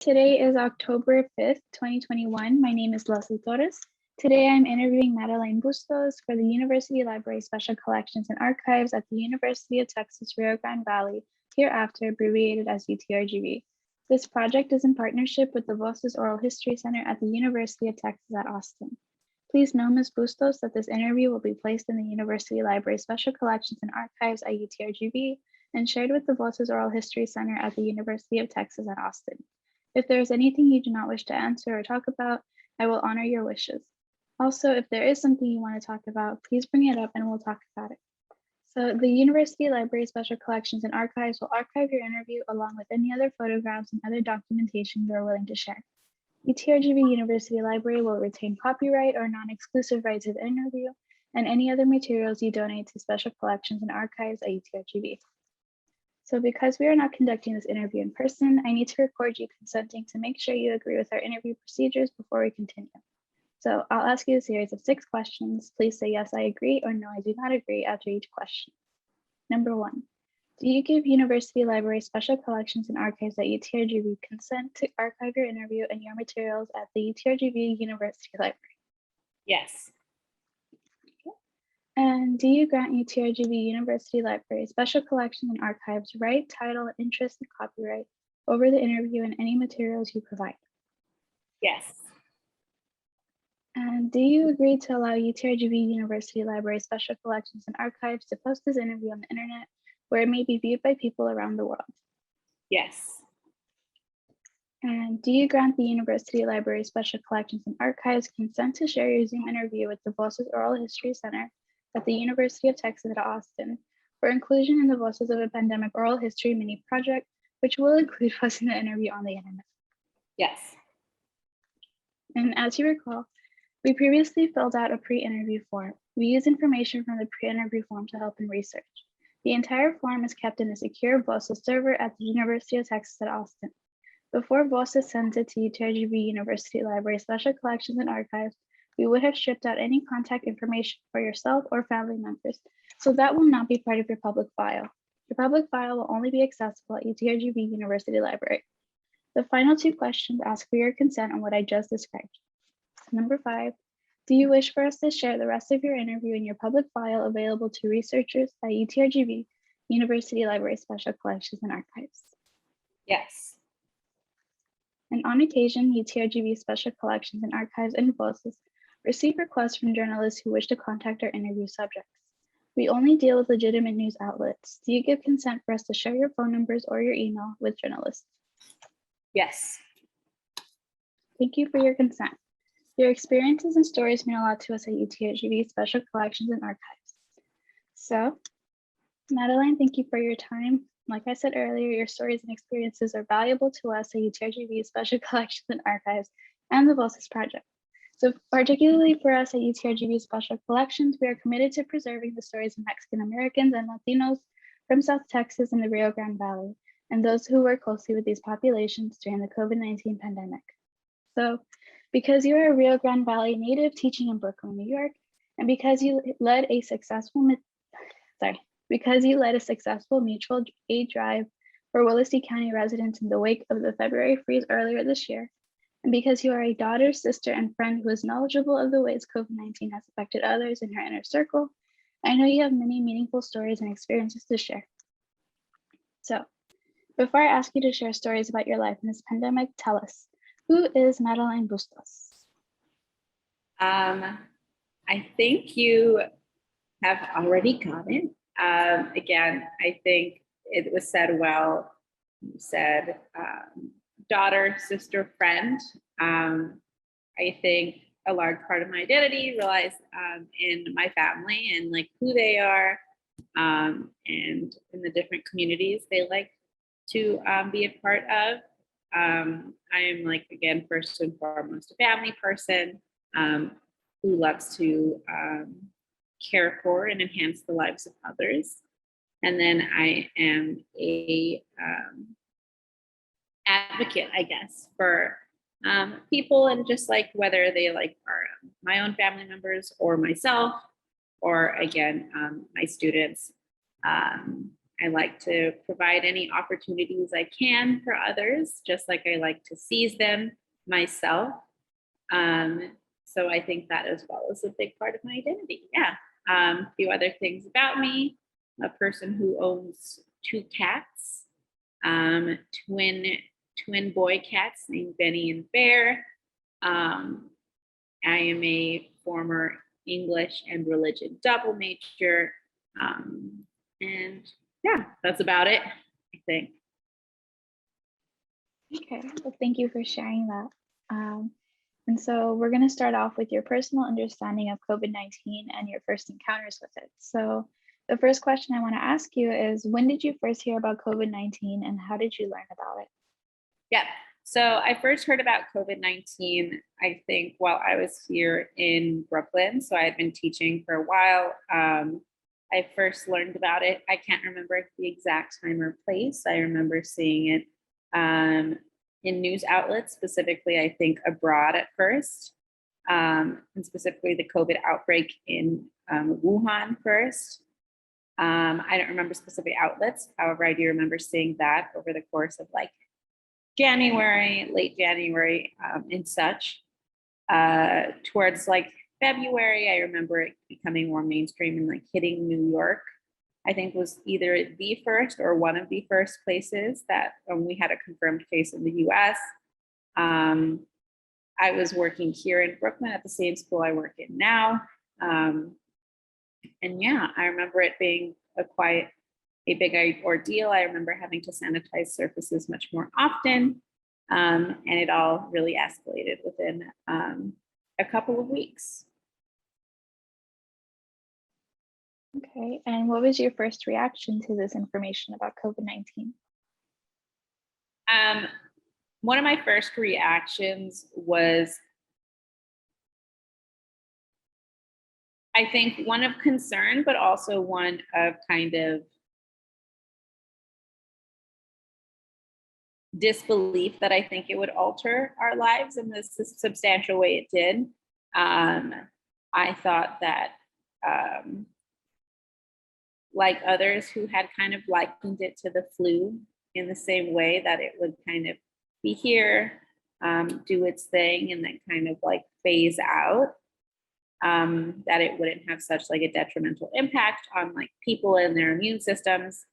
Today is October 5th, 2021. My name is Leslie Torres. Today I'm interviewing Madeline Bustos for the University Library Special Collections and Archives at the University of Texas Rio Grande Valley, hereafter abbreviated as UTRGV. This project is in partnership with the Voces Oral History Center at the University of Texas at Austin. Please know, Ms. Bustos, that this interview will be placed in the University Library Special Collections and Archives at UTRGV and shared with the Voces Oral History Center at the University of Texas at Austin. If there is anything you do not wish to answer or talk about, I will honor your wishes. Also, if there is something you want to talk about, please bring it up and we'll talk about it. So the University Library Special Collections and Archives will archive your interview along with any other photographs and other documentation you are willing to share. UTRGV University Library will retain copyright or non-exclusive rights to the interview and any other materials you donate to Special Collections and Archives at UTRGV. So because we are not conducting this interview in person, I need to record you consenting to make sure you agree with our interview procedures before we continue. So I'll ask you a series of 6 questions. Please say yes, I agree, or no, I do not agree after each question. Number 1, do you give University Library Special Collections and Archives at UTRGV consent to archive your interview and your materials at the UTRGV University Library? Yes. And do you grant UTRGV University Library Special Collections and Archives right, title, interest, and copyright over the interview and any materials you provide? Yes. And do you agree to allow UTRGV University Library Special Collections and Archives to post this interview on the internet where it may be viewed by people around the world? Yes. And do you grant the University Library Special Collections and Archives consent to share your Zoom interview with the Voces Oral History Center at the University of Texas at Austin for inclusion in the Voices of a Pandemic Oral History mini project, which will include posting the interview on the internet? Yes. And as you recall, we previously filled out a pre-interview form. We use information from the pre-interview form to help in research. The entire form is kept in a secure Voces server at the University of Texas at Austin. Before Voces sends it to UTRGV University Library Special Collections and Archives, we would have stripped out any contact information for yourself or family members, so that will not be part of your public file. Your public file will only be accessible at UTRGV University Library. The final 2 questions ask for your consent on what I just described. Number 5, do you wish for us to share the rest of your interview in your public file available to researchers at UTRGV University Library Special Collections and Archives? Yes. And on occasion, UTRGV Special Collections and Archives and Voces receive requests from journalists who wish to contact our interview subjects. We only deal with legitimate news outlets. Do you give consent for us to share your phone numbers or your email with journalists? Yes. Thank you for your consent. Your experiences and stories mean a lot to us at UTRGV Special Collections and Archives. So, Madeline, thank you for your time. Like I said earlier, your stories and experiences are valuable to us at UTRGV Special Collections and Archives and the Voces Project. So particularly for us at UTRGV Special Collections, we are committed to preserving the stories of Mexican Americans and Latinos from South Texas and the Rio Grande Valley, and those who work closely with these populations during the COVID-19 pandemic. So because you are a Rio Grande Valley native teaching in Brooklyn, New York, and because you led a successful mutual aid drive for Willacy County residents in the wake of the February freeze earlier this year, and because you are a daughter, sister, and friend who is knowledgeable of the ways COVID-19 has affected others in her inner circle, I know you have many meaningful stories and experiences to share. So, before I ask you to share stories about your life in this pandemic, tell us, who is Madeline Bustos? I think you have already got it. Again, I think it was said well. You said daughter, sister, friend. I think a large part of my identity relies in my family and like who they are, and in the different communities they like to be a part of. I'm like, again, first and foremost, a family person who loves to care for and enhance the lives of others. And then I am a advocate, I guess, for people, and just like whether they like are my own family members or myself, or again, my students. I like to provide any opportunities I can for others, just like I like to seize them myself. So I think that as well is a big part of my identity. Yeah. A few other things about me: a person who owns 2 cats, twin boy cats named Benny and Bear. I am a former English and religion double major. And yeah, that's about it, I think. Okay, well, thank you for sharing that. And so we're going to start off with your personal understanding of COVID-19 and your first encounters with it. So the first question I want to ask you is, when did you first hear about COVID-19 and how did you learn about it? Yeah, so I first heard about COVID-19, I think, while I was here in Brooklyn. So I had been teaching for a while. I first learned about it. I can't remember the exact time or place. I remember seeing it in news outlets, specifically, I think abroad at first, and specifically the COVID outbreak in Wuhan first. I don't remember specific outlets. However, I do remember seeing that over the course of like January, late January, and such. Towards like February, I remember it becoming more mainstream and like hitting New York. I think was either the first or one of the first places that we had a confirmed case in the US. I was working here in Brooklyn at the same school I work in now. And yeah, I remember it being a big ordeal. I remember having to sanitize surfaces much more often. And it all really escalated within a couple of weeks. Okay, and what was your first reaction to this information about COVID-19? One of my first reactions was, I think, one of concern, but also one of kind of disbelief that I think it would alter our lives in this substantial way it did. I thought that, like others who had kind of likened it to the flu in the same way, that it would kind of be here, do its thing, and then kind of like phase out, that it wouldn't have such like a detrimental impact on like people and their immune systems.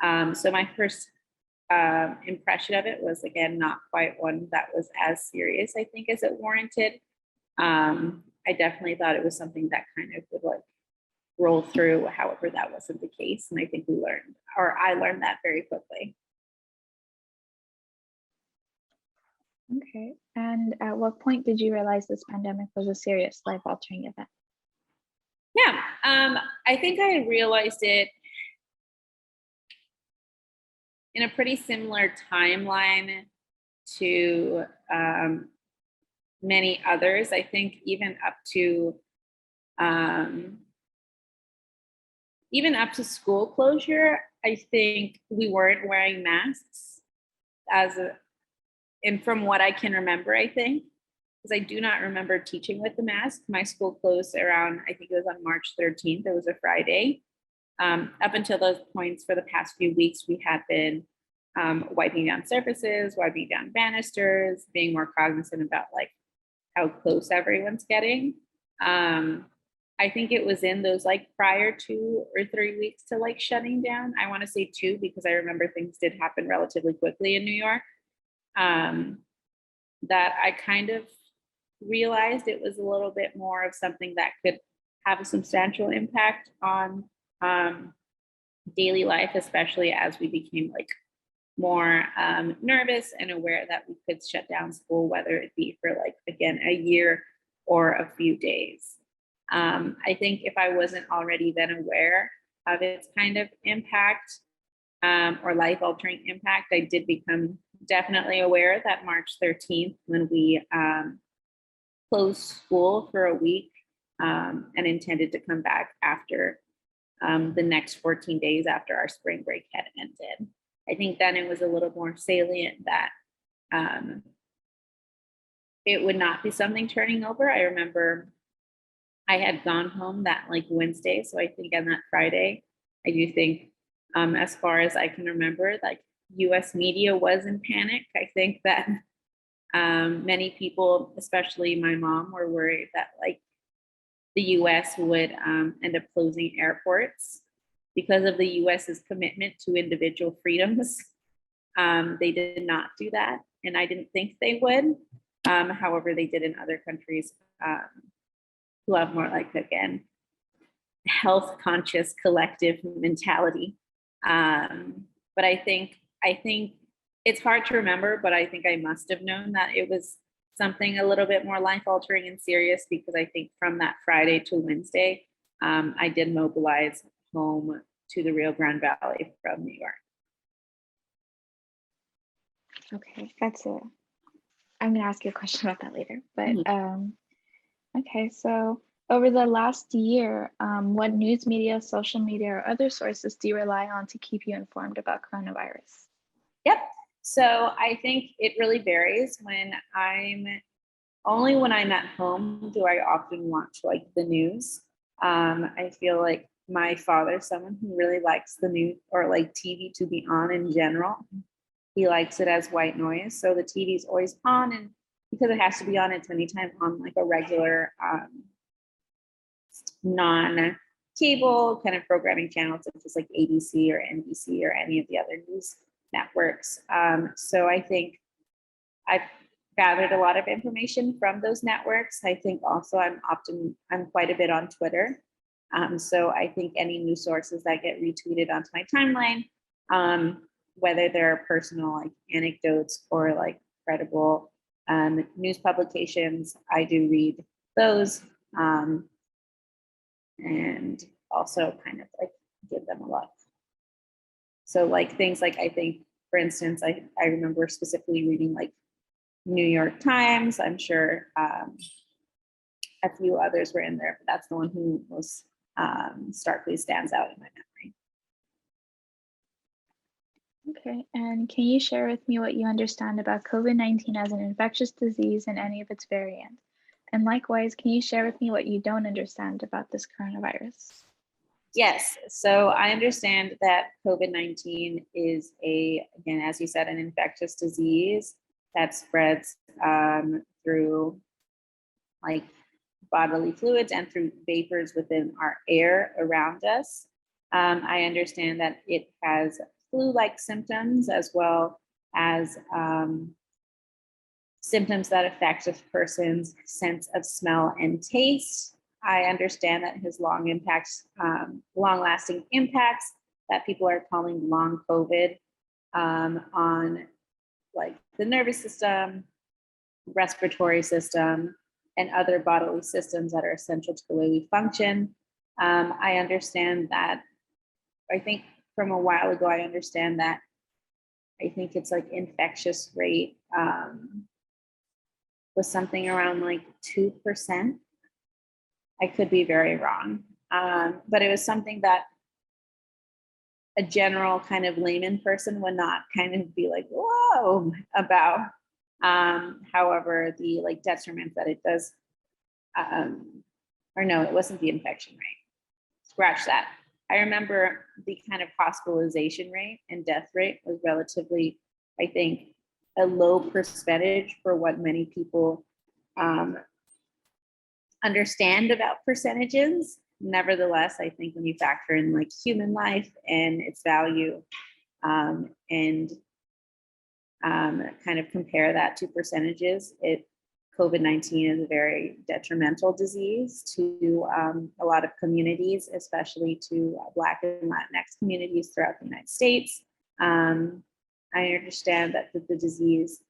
So my first impression of it was, again, not quite one that was as serious, I think, as it warranted. I definitely thought it was something that kind of would like roll through. However, that wasn't the case. And I think I learned that very quickly. Okay, and at what point did you realize this pandemic was a serious life-altering event? Yeah, I think I realized it in a pretty similar timeline to many others. I think even up to school closure, I think we weren't wearing masks and from what I can remember, I think, because I do not remember teaching with the mask. My school closed around, I think it was on March 13th. It was a Friday. Up until those points, for the past few weeks, we had been wiping down surfaces, wiping down banisters, being more cognizant about like how close everyone's getting. I think it was in those like prior 2 or 3 weeks to like shutting down. I want to say 2 because I remember things did happen relatively quickly in New York. That I kind of realized it was a little bit more of something that could have a substantial impact on daily life, especially as we became like more nervous and aware that we could shut down school, whether it be for like, again, a year or a few days. I think if I wasn't already then aware of its kind of impact or life-altering impact, I did become definitely aware that March 13th, when we closed school for a week and intended to come back after the next 14 days after our spring break had ended. I think then it was a little more salient that it would not be something turning over. I remember I had gone home that like Wednesday. So I think on that Friday, I do think As far as I can remember, like US media was in panic. I think that many people, especially my mom, were worried that like the US would end up closing airports because of the US's commitment to individual freedoms. They did not do that, and I didn't think they would. However, they did in other countries who have more like, again, health conscious collective mentality. But I think it's hard to remember, but I think I must have known that it was something a little bit more life altering and serious, because I think from that Friday to Wednesday, I did mobilize home to the Rio Grande Valley from New York. Okay, I'm gonna ask you a question about that later, but okay, so over the last year, what news media, social media, or other sources do you rely on to keep you informed about coronavirus? Yep. So I think it really varies. When I'm at home do I often watch like the news. I feel like my father's someone who really likes the news or like TV to be on in general. He likes it as white noise. So the TV is always on, and because it has to be on, it's anytime on like a regular non-cable kind of programming channels, such as like ABC or NBC or any of the other news networks. So I think I've gathered a lot of information from those networks. I think also I'm quite a bit on Twitter. So I think any news sources that get retweeted onto my timeline, whether they're personal like anecdotes or like credible news publications, I do read those. And also kind of like give them a lot. So like things like, I think, for instance, I remember specifically reading like New York Times. I'm sure a few others were in there, but that's the one who most starkly stands out in my memory. Okay, and can you share with me what you understand about COVID-19 as an infectious disease and any of its variants? And likewise, can you share with me what you don't understand about this coronavirus? Yes, so I understand that COVID-19 is again, as you said, an infectious disease that spreads through like bodily fluids and through vapors within our air around us. I understand that it has flu-like symptoms as well as symptoms that affect a person's sense of smell and taste. I understand that his long-lasting impacts that people are calling long COVID on like the nervous system, respiratory system, and other bodily systems that are essential to the way we function. I understand that, I think from a while ago, I understand that I think it's like infectious rate was something around like 2%. I could be very wrong, but it was something that a general kind of layman person would not kind of be like, whoa, about. However, the like detriment that it does, or no, it wasn't the infection rate. Scratch that. I remember the kind of hospitalization rate and death rate was relatively, I think, a low percentage for what many people understand about percentages. Nevertheless, I think when you factor in like human life and its value and kind of compare that to percentages, COVID-19 is a very detrimental disease to a lot of communities, especially to Black and Latinx communities throughout the United States. I understand that the disease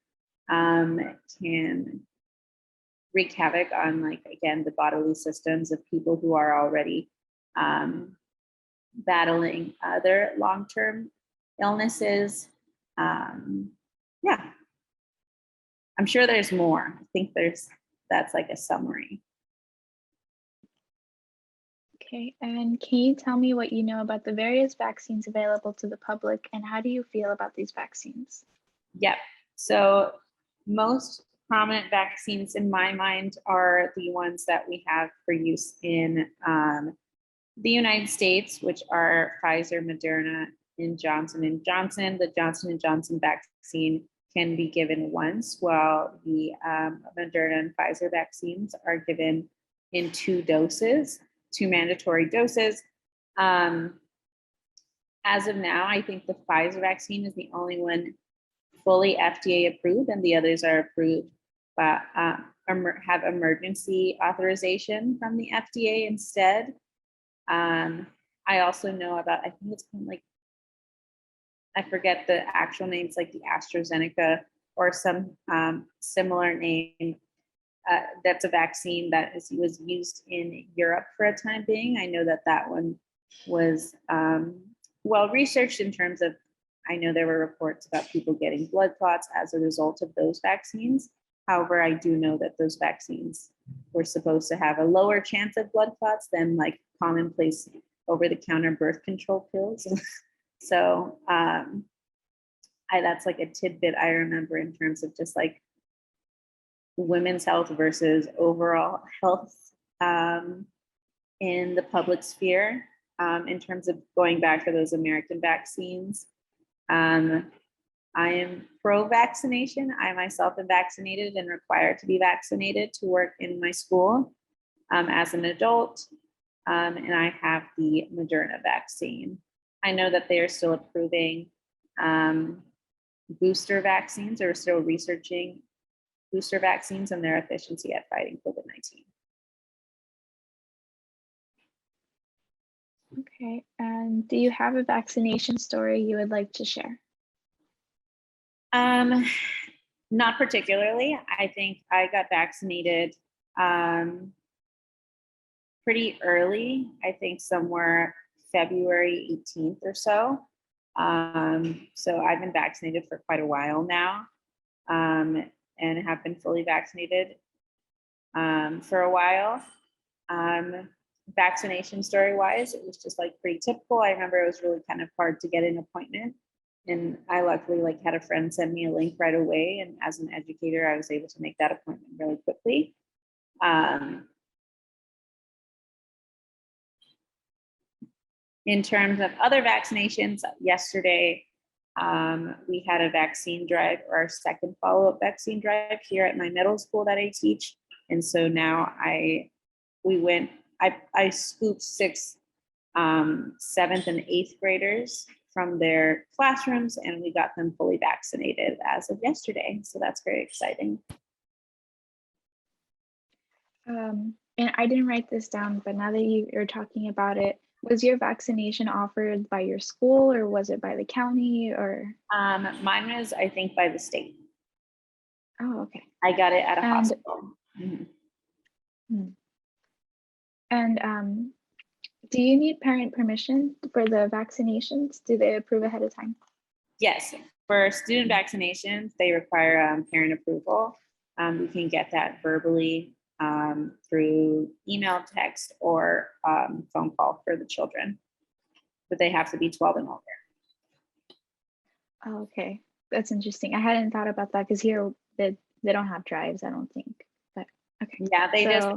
can wreak havoc on, like, again, the bodily systems of people who are already battling other long-term illnesses. Yeah, I'm sure there's more. I think that's like a summary. Okay, and can you tell me what you know about the various vaccines available to the public, and how do you feel about these vaccines? Yep. So most prominent vaccines in my mind are the ones that we have for use in the United States, which are Pfizer, Moderna, in Johnson & Johnson. The Johnson & Johnson vaccine can be given once, while the Moderna and Pfizer vaccines are given in 2 doses, 2 mandatory doses. As of now, I think the Pfizer vaccine is the only one fully FDA approved, and the others are approved but have emergency authorization from the FDA instead. I also know about, I think it's kind of like, I forget the actual names, like the AstraZeneca or some similar name. That's a vaccine that was used in Europe for a time being. I know that one was well researched in terms of, I know there were reports about people getting blood clots as a result of those vaccines. However, I do know that those vaccines were supposed to have a lower chance of blood clots than like commonplace over-the-counter birth control pills. So that's like a tidbit I remember in terms of just like women's health versus overall health in the public sphere, in terms of going back to those American vaccines. I am pro-vaccination. I myself am vaccinated and required to be vaccinated to work in my school as an adult, and I have the Moderna vaccine. I know that they are still approving booster vaccines, or still researching booster vaccines and their efficiency at fighting COVID-19. Okay, and do you have a vaccination story you would like to share? Not particularly. I think I got vaccinated pretty early, I think somewhere February 18th or so. So I've been vaccinated for quite a while now, and have been fully vaccinated for a while. Vaccination story wise, it was just like pretty typical. I remember it was really kind of hard to get an appointment, and I luckily like had a friend send me a link right away, and as an educator I was able to make that appointment really quickly. In terms of other vaccinations, yesterday we had a vaccine drive, or our second follow-up vaccine drive here at my middle school that I teach, and so now I scooped 6th, 7th, and 8th graders from their classrooms, and we got them fully vaccinated as of yesterday. So that's very exciting. And I didn't write this down, but now that you're talking about it, was your vaccination offered by your school, or was it by the county, or? Mine was, I think, by the state. Oh, okay. I got it at a hospital. Mm-hmm. And do you need parent permission for the vaccinations? Do they approve ahead of time? Yes, for student vaccinations, they require parent approval. We can get that verbally through email, text, or phone call for the children, but they have to be 12 and older. Oh, okay, that's interesting. I hadn't thought about that because here they don't have drives, I don't think. But okay. Yeah, they just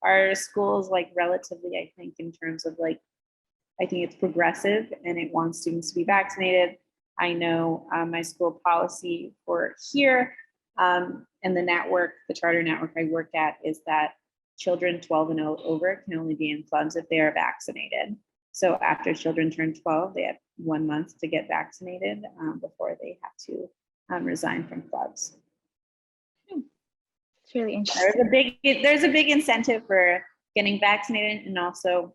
our school is like relatively, I think, in terms of like, I think it's progressive and it wants students to be vaccinated. I know my school policy for here and the network, the charter network I work at, is that children 12 and over can only be in clubs if they are vaccinated. So after children turn 12, they have 1 month to get vaccinated before they have to resign from clubs. It's really interesting. There's a big incentive for getting vaccinated, and also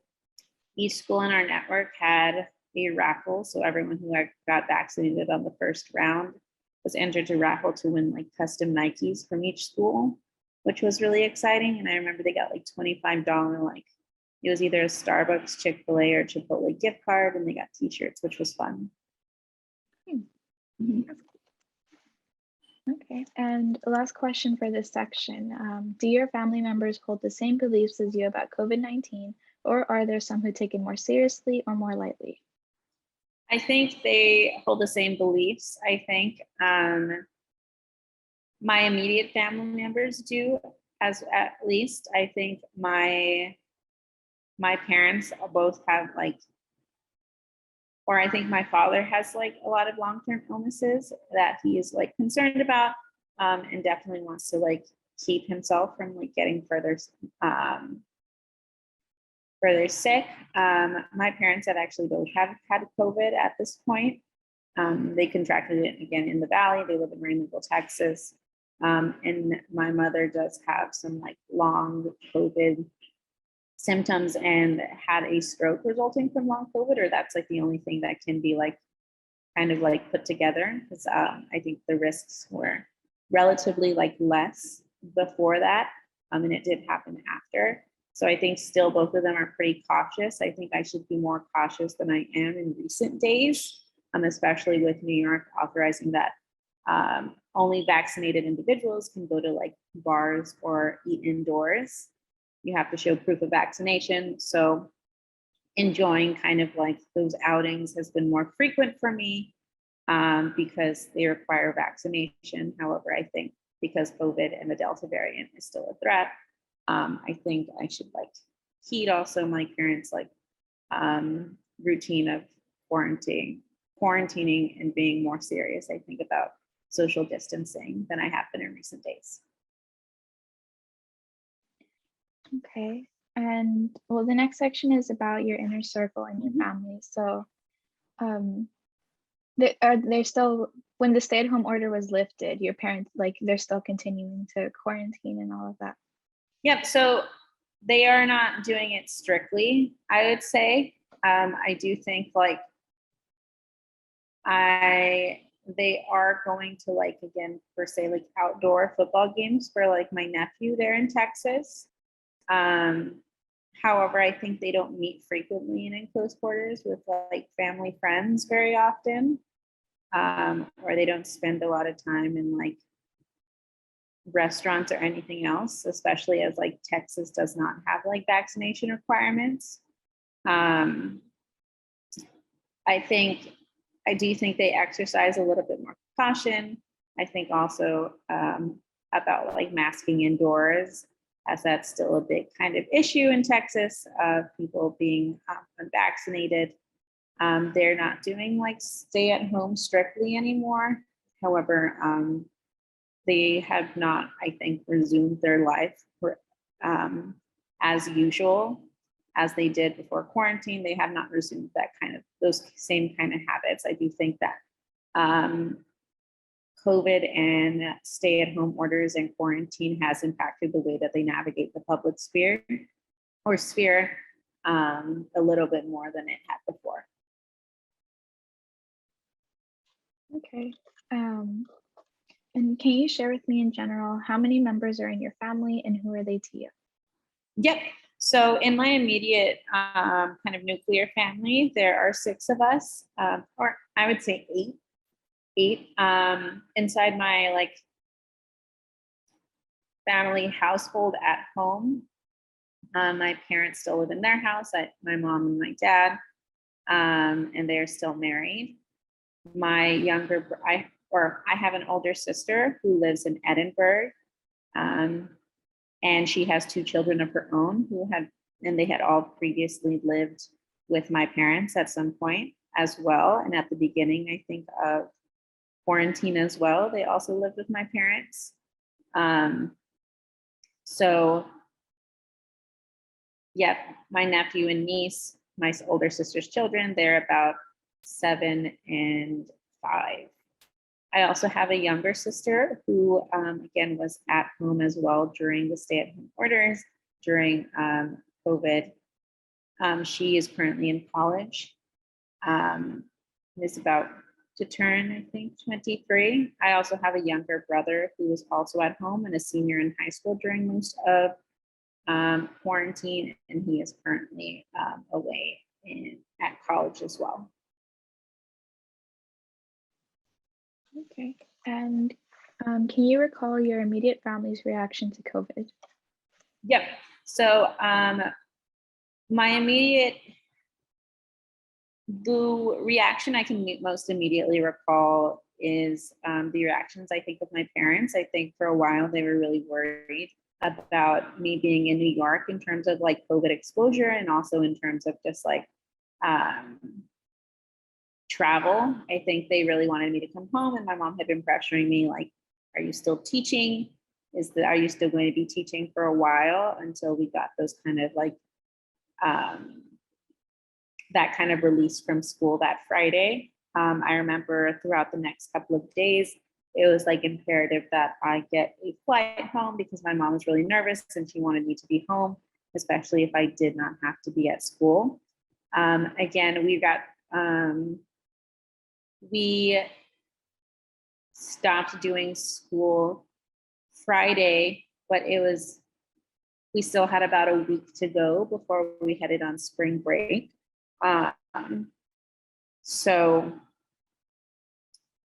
each school in our network had a raffle. So everyone who got vaccinated on the first round was entered to raffle to win like custom Nikes from each school, which was really exciting. And I remember they got like $25, like it was either a Starbucks, Chick-fil-A, or Chipotle gift card, and they got t-shirts, which was fun. Mm-hmm. Okay, and last question for this section. Do your family members hold the same beliefs as you about COVID-19, or are there some who take it more seriously or more lightly? I think they hold the same beliefs. I think my immediate family members do, as at least. I think my parents both have like or I think my father has like a lot of long-term illnesses that he is like concerned about, and definitely wants to like keep himself from like getting further sick. My parents have actually both have had COVID at this point. They contracted it again in the Valley. They live in Raymondville, Texas. And my mother does have some like long COVID symptoms and had a stroke resulting from long COVID, or that's like the only thing that can be like kind of like put together, because I think the risks were relatively like less before that, and it did happen after. So I think still both of them are pretty cautious. I think I should be more cautious than I am in recent days, especially with New York authorizing that only vaccinated individuals can go to like bars or eat indoors. You have to show proof of vaccination. So enjoying kind of like those outings has been more frequent for me, because they require vaccination. However, I think because COVID and the Delta variant is still a threat, I think I should like heed also my parents' like routine of quarantining and being more serious, I think, about social distancing than I have been in recent days. Okay. And well, the next section is about your inner circle and your family. So they're still, when the stay-at-home order was lifted, your parents, like, they're still continuing to quarantine and all of that? Yep. So they are not doing it strictly, I would say. I do think like they are going to like, again, per se, like outdoor football games for like my nephew there in Texas. However, I think they don't meet frequently in enclosed quarters with like family friends very often, or they don't spend a lot of time in like restaurants or anything else, especially as like Texas does not have like vaccination requirements. I do think they exercise a little bit more caution. I think also about like masking indoors, as that's still a big kind of issue in Texas of people being unvaccinated. They're not doing like stay at home strictly anymore. However, they have not, I think, resumed their life as usual as they did before quarantine. They have not resumed those same kind of habits. I do think that COVID and stay-at-home orders and quarantine has impacted the way that they navigate the public sphere a little bit more than it had before. Okay. And can you share with me in general, how many members are in your family and who are they to you? Yep. So in my immediate kind of nuclear family, there are 6 of us, or I would say 8. Inside my like family household at home, my parents still live in their house, my mom and my dad, and they're still married. I have an older sister who lives in Edinburgh, and she has 2 children of her own and they had all previously lived with my parents at some point as well. And at the beginning, I think, of quarantine as well, they also lived with my parents. So, yep, my nephew and niece, my older sister's children, they're about 7 and 5. I also have a younger sister who, again, was at home as well during the stay-at-home orders, during COVID. She is currently in college. Is about to turn, I think, 23. I also have a younger brother who was also at home and a senior in high school during most of quarantine, and he is currently away at college as well. Okay. And can you recall your immediate family's reaction to COVID? Yep. So the reaction I can most immediately recall is the reactions, I think, of my parents. I think for a while they were really worried about me being in New York in terms of like COVID exposure, and also in terms of just like travel. I think they really wanted me to come home, and my mom had been pressuring me like, are you still teaching? Are you still going to be teaching for a while until we got those kind of like that kind of release from school that Friday. I remember throughout the next couple of days, it was like imperative that I get a flight home because my mom was really nervous and she wanted me to be home, especially if I did not have to be at school. Again, we stopped doing school Friday, but we still had about a week to go before we headed on spring break. So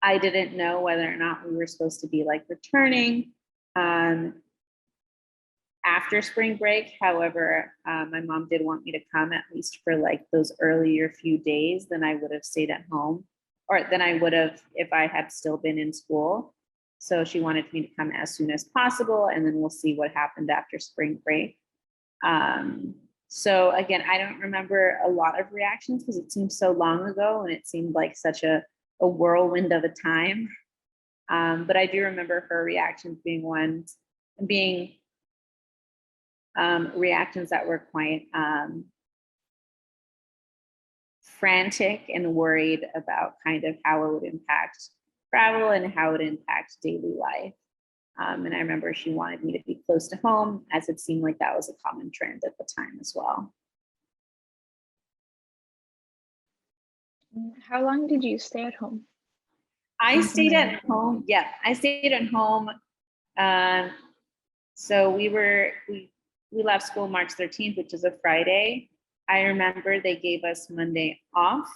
I didn't know whether or not we were supposed to be like returning after spring break. However, my mom did want me to come at least for like those earlier few days than I would have stayed at home, or than I would have if I had still been in school. So she wanted me to come as soon as possible, and then we'll see what happened after spring break. So again, I don't remember a lot of reactions because it seemed so long ago and it seemed like such a whirlwind of a time. But I do remember her reactions being reactions that were quite frantic and worried about kind of how it would impact travel and how it would impact daily life. And I remember she wanted me to be close to home, as it seemed like that was a common trend at the time as well. How long did you stay at home? I stayed at home. Yeah, I stayed at home. So we left school March 13th, which is a Friday. I remember they gave us Monday off.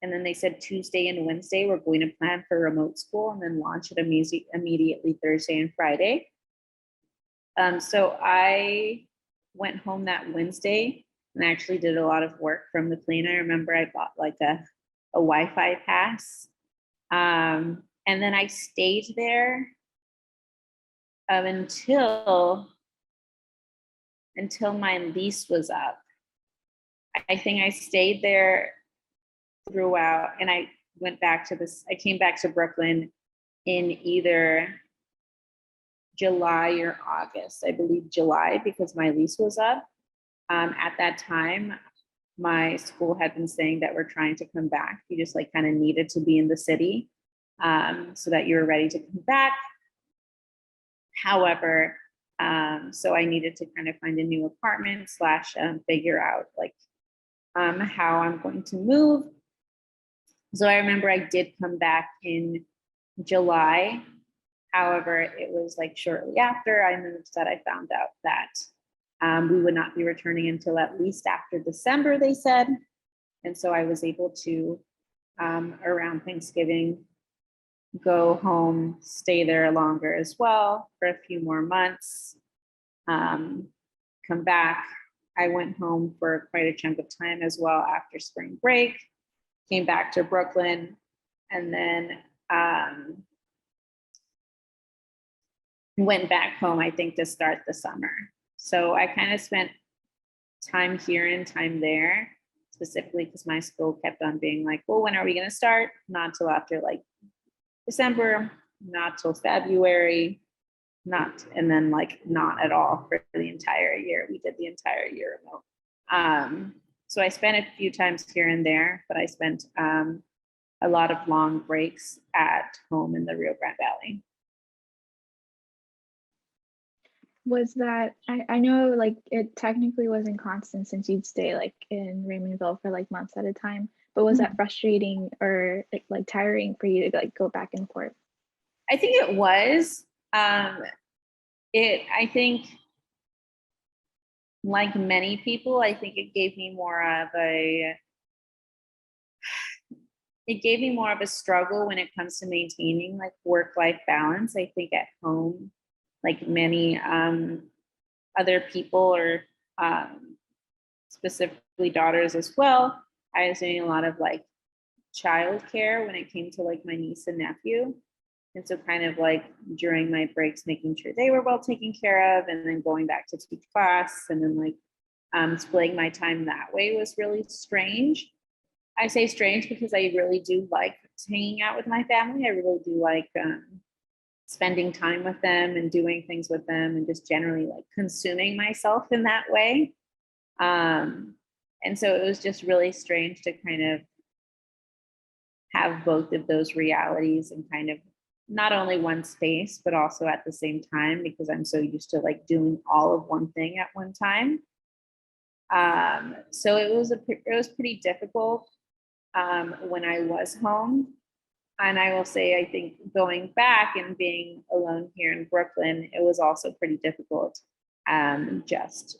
And then they said Tuesday and Wednesday, we're going to plan for remote school and then launch it immediately Thursday and Friday. So I went home that Wednesday and actually did a lot of work from the plane. I remember I bought like a Wi-Fi pass. And then I stayed there until my lease was up. I think I stayed there throughout, and I came back to Brooklyn in either July or August. I believe July, because my lease was up. At that time, my school had been saying that we're trying to come back. You just like kind of needed to be in the city so that you were ready to come back. However, so I needed to kind of find a new apartment / figure out like how I'm going to move. So I remember I did come back in July. However, it was like shortly after I moved that I found out that we would not be returning until at least after December, they said. And so I was able to, around Thanksgiving, go home, stay there longer as well for a few more months, come back. I went home for quite a chunk of time as well after spring break, came back to Brooklyn, and then went back home, I think, to start the summer. So I kind of spent time here and time there, specifically because my school kept on being like, well, when are we going to start? Not till after like December, not till February, and then like not at all for the entire year. We did the entire year remote. So I spent a few times here and there, but I spent a lot of long breaks at home in the Rio Grande Valley. Was that, I know like it technically wasn't constant since you'd stay like in Raymondville for like months at a time, but was that frustrating or like tiring for you to like go back and forth? I think it was. I think like many people, I think it gave me more of a struggle when it comes to maintaining like work-life balance. I think at home, like many other people or specifically daughters as well, I was doing a lot of like childcare when it came to like my niece and nephew. And so kind of like during my breaks, making sure they were well taken care of, and then going back to teach class, and then like splitting my time that way was really strange. I say strange because I really do like hanging out with my family. I really do like spending time with them and doing things with them and just generally like consuming myself in that way. And so it was just really strange to kind of have both of those realities and kind of not only one space, but also at the same time, because I'm so used to like doing all of one thing at one time. So it was pretty difficult when I was home. And I will say, I think going back and being alone here in Brooklyn, it was also pretty difficult. Just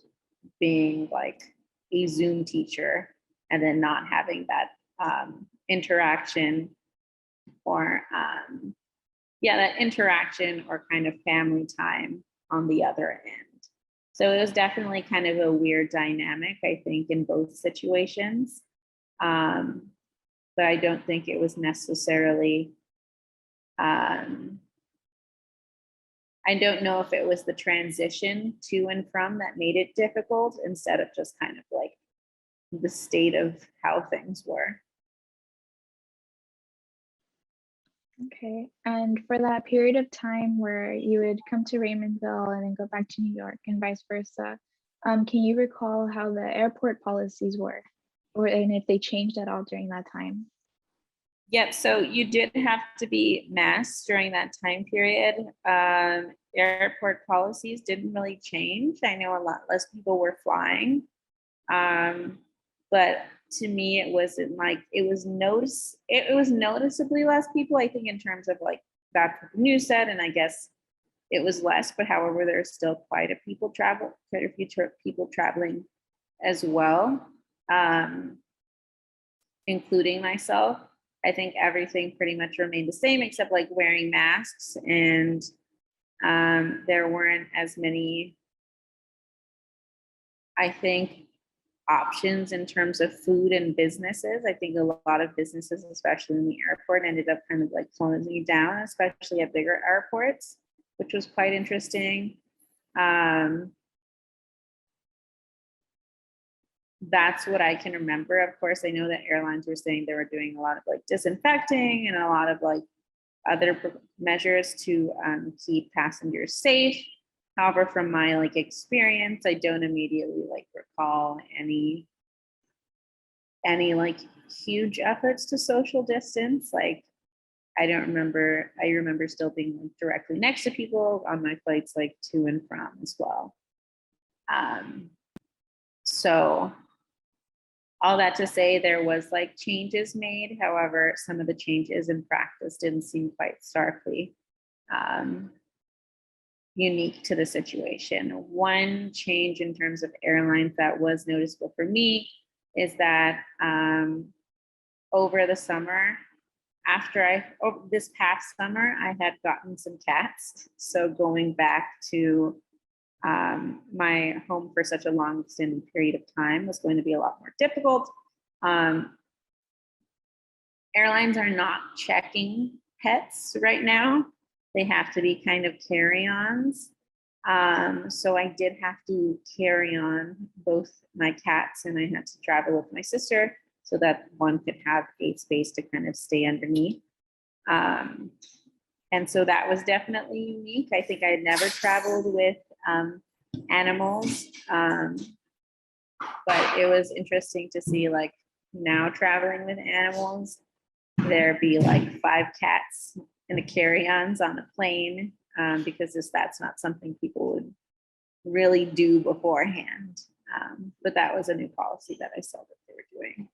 being like a Zoom teacher and then not having that interaction or that interaction or kind of family time on the other end. So it was definitely kind of a weird dynamic, I think, in both situations. But I don't think it was necessarily, I don't know if it was the transition to and from that made it difficult instead of just kind of like the state of how things were. Okay, and for that period of time where you would come to Raymondville and then go back to New York and vice versa, can you recall how the airport policies were, and if they changed at all during that time? Yep, so you did have to be masked during that time period. Airport policies didn't really change. I know a lot less people were flying, but to me, it wasn't like it was noticeably less people. I think in terms of like that's what the news said, and I guess it was less. But however, there's still quite a few people traveling as well, including myself. I think everything pretty much remained the same except like wearing masks, and there weren't as many, I think, options in terms of food and businesses. I think a lot of businesses, especially in the airport, ended up kind of like closing down, especially at bigger airports, which was quite interesting. That's what I can remember. Of course, I know that airlines were saying they were doing a lot of like disinfecting and a lot of like other measures to keep passengers safe. However, from my like experience, I don't immediately like recall any like huge efforts to social distance. Like I remember still being like directly next to people on my flights, like to and from as well. So all that to say, there was like changes made. However, some of the changes in practice didn't seem quite starkly unique to the situation. One change in terms of airlines that was noticeable for me is that over the summer, this past summer, I had gotten some cats. So going back to my home for such a long extended period of time was going to be a lot more difficult. Airlines are not checking pets right now. They have to be kind of carry-ons. So I did have to carry on both my cats, and I had to travel with my sister so that one could have a space to kind of stay underneath. And so that was definitely unique. I think I had never traveled with animals, but it was interesting to see like now traveling with animals, there be like 5 cats in the carry-ons on the plane, because that's not something people would really do beforehand. But that was a new policy that I saw that they were doing.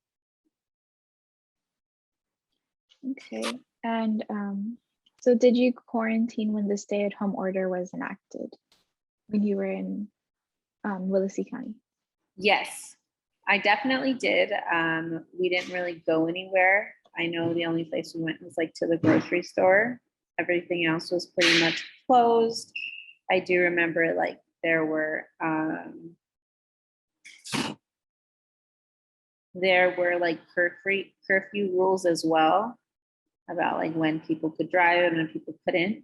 Okay, and so did you quarantine when the stay-at-home order was enacted when you were in Willacy County? Yes, I definitely did. We didn't really go anywhere. I know the only place we went was like to the grocery store. Everything else was pretty much closed. I do remember like there were like curfew rules as well about like when people could drive and when people couldn't.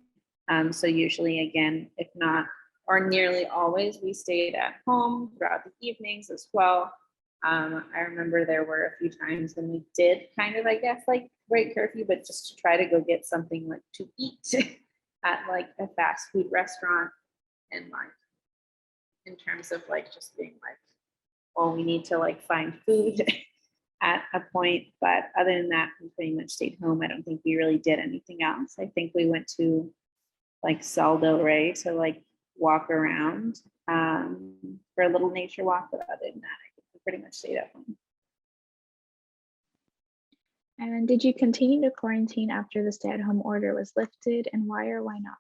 So usually, again, if not or nearly always, we stayed at home throughout the evenings as well. I remember there were a few times when we did kind of, I guess, like break curfew, but just to try to go get something like to eat at like a fast food restaurant, and like in terms of like just being like, well, we need to like find food at a point. But other than that, we pretty much stayed home. I don't think we really did anything else. I think we went to like Sal Del Rey to like walk around for a little nature walk, but other than that, I think we pretty much stayed at home. And did you continue to quarantine after the stay-at-home order was lifted, and why or why not?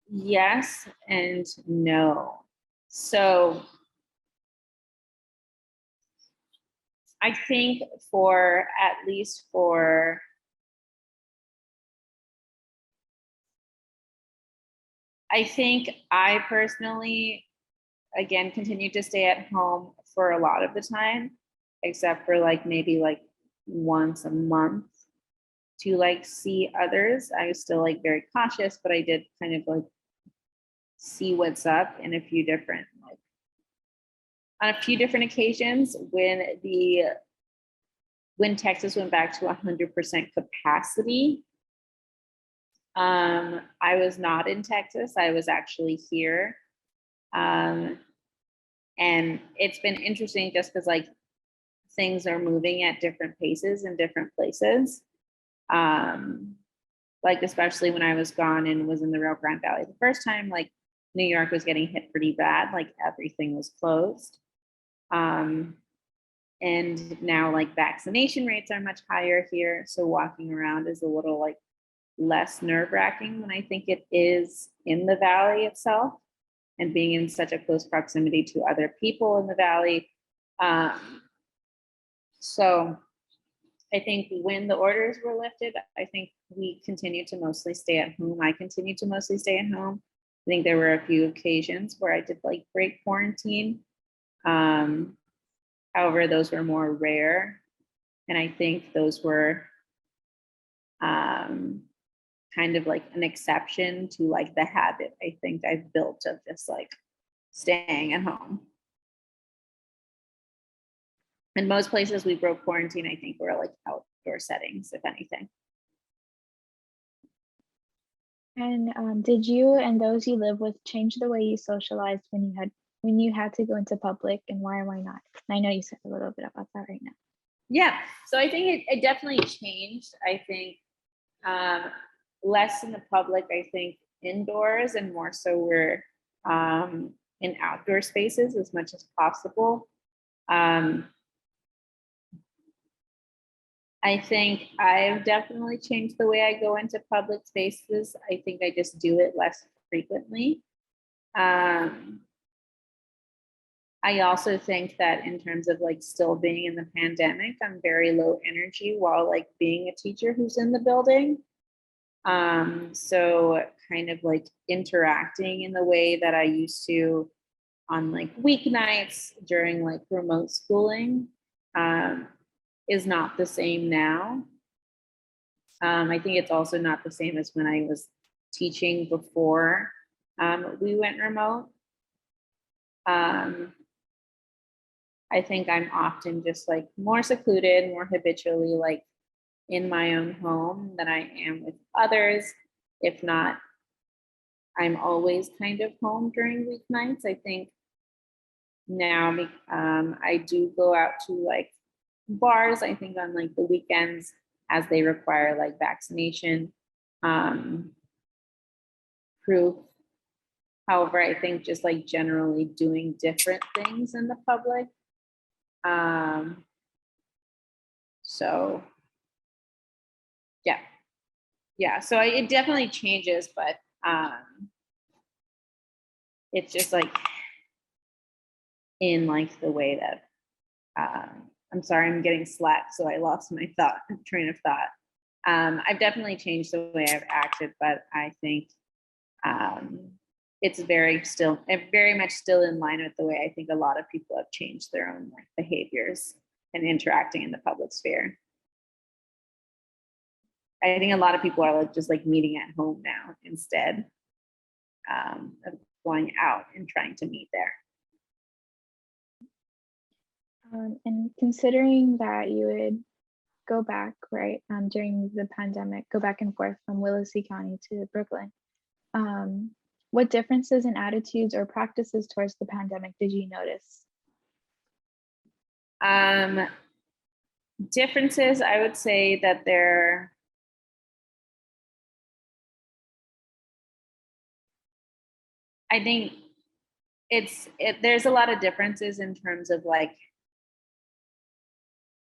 Yes and no. So I think for at least for I think I personally, again, continued to stay at home for a lot of the time, except for like maybe like once a month to like see others. I was still like very cautious, but I did kind of like see what's up in a few different, like on a few different occasions when Texas went back to 100% capacity. I was not in Texas. I was actually here. And it's been interesting just because like things are moving at different paces in different places. Like especially when I was gone and was in the Rio Grande Valley the first time, like New York was getting hit pretty bad, like everything was closed. And now like vaccination rates are much higher here. So walking around is a little like less nerve-wracking than I think it is in the valley itself, and being in such a close proximity to other people in the valley. So I think when the orders were lifted, I think we continued to mostly stay at home. I continued to mostly stay at home. I think there were a few occasions where I did like break quarantine. However, those were more rare. And I think those were kind of like an exception to like the habit I think I've built of just like staying at home. In most places we broke quarantine, I think we're like outdoor settings, if anything. And did you and those you live with change the way you socialized when you had to go into public, and why or why not? And I know you said a little bit about that right now. Yeah, so I think it definitely changed. I think less in the public, I think indoors, and more so we're in outdoor spaces as much as possible. I think I've definitely changed the way I go into public spaces. I think I just do it less frequently. I also think that in terms of like still being in the pandemic, I'm very low energy while like being a teacher who's in the building. So kind of like interacting in the way that I used to on like weeknights during like remote schooling is not the same now. I think it's also not the same as when I was teaching before we went remote. I think I'm often just like more secluded, more habitually like in my own home than I am with others. If not, I'm always kind of home during weeknights. I think now I do go out to like bars, I think on like the weekends as they require like vaccination proof. However, I think just like generally doing different things in the public. So yeah, so it definitely changes, but it's just like in like the way that I'm sorry, I'm getting slack, so I lost my train of thought. I've definitely changed the way I've acted, but I think it's very much still in line with the way I think a lot of people have changed their own like behaviors and interacting in the public sphere. I think a lot of people are like just like meeting at home now instead of going out and trying to meet there. And considering that you would go back, right, during the pandemic, go back and forth from Willacy County to Brooklyn, what differences in attitudes or practices towards the pandemic did you notice? Differences, I would say that I think there's a lot of differences in terms of like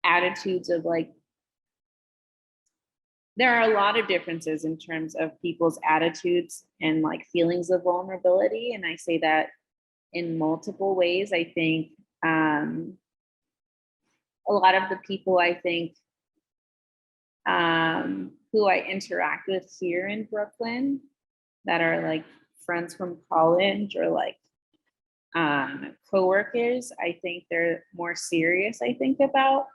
attitudes of like, there are a lot of differences in terms of people's attitudes and like feelings of vulnerability. And I say that in multiple ways. I think a lot of the people I think who I interact with here in Brooklyn that are like friends from college or like coworkers, I think they're more serious, I think, about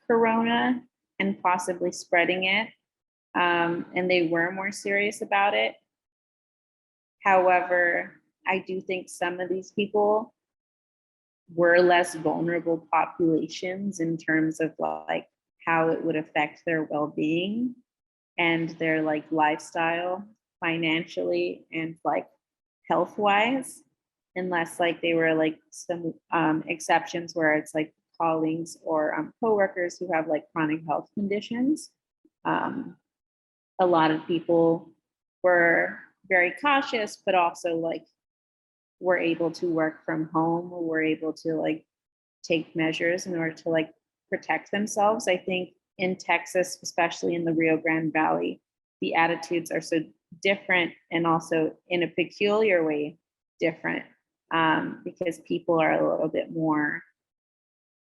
Corona and possibly spreading it. And they were more serious about it. However, I do think some of these people were less vulnerable populations in terms of like how it would affect their well-being and their like lifestyle financially and like health-wise, unless like they were like some exceptions where it's like colleagues or coworkers who have like chronic health conditions. A lot of people were very cautious, but also like were able to work from home, or were able to like take measures in order to like protect themselves. I think in Texas, especially in the Rio Grande Valley, the attitudes are so different and also in a peculiar way different, because people are a little bit more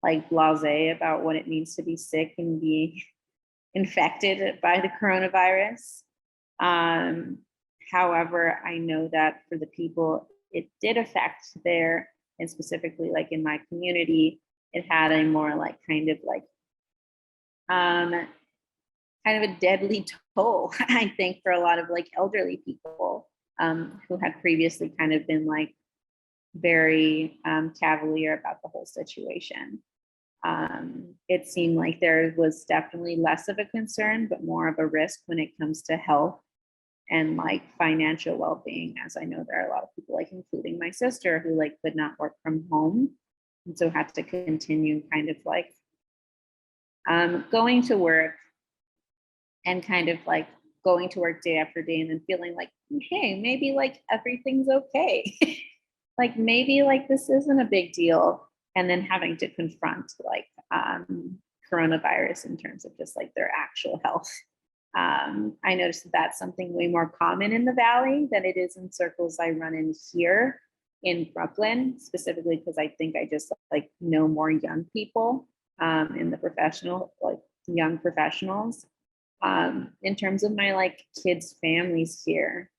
like blasé about what it means to be sick and be infected by the coronavirus. However, I know that for the people it did affect there, and specifically like in my community, it had a more like kind of a deadly toll, I think, for a lot of like elderly people who had previously kind of been like very cavalier about the whole situation. It seemed like there was definitely less of a concern, but more of a risk when it comes to health and like financial well-being, as I know there are a lot of people, like including my sister, who like could not work from home and so had to continue kind of like going to work and kind of like going to work day after day and then feeling like, hey, maybe like everything's okay. Like maybe like this isn't a big deal. And then having to confront like coronavirus in terms of just like their actual health. I noticed that that's something way more common in the Valley than it is in circles I run in here in Brooklyn, specifically because I think I just like know more young people in the professional, like young professionals. In terms of my like kids' families here,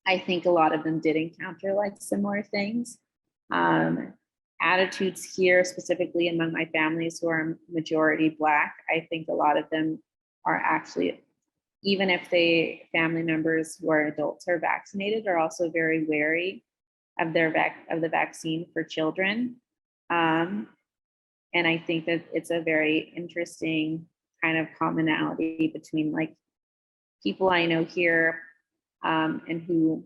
I think a lot of them did encounter like similar things. Attitudes here, specifically among my families who are majority Black, I think a lot of them are actually, even if they family members who are adults are vaccinated, are also very wary of the vaccine for children. And I think that it's a very interesting kind of commonality between like people I know here and who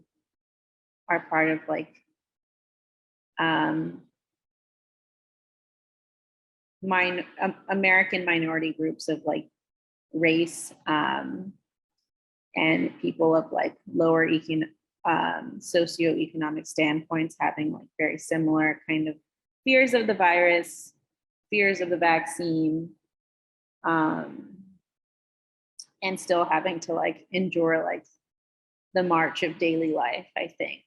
are part of like American minority groups of like race and people of like lower socioeconomic standpoints having like very similar kind of fears of the virus, fears of the vaccine, and still having to like endure like the march of daily life, I think.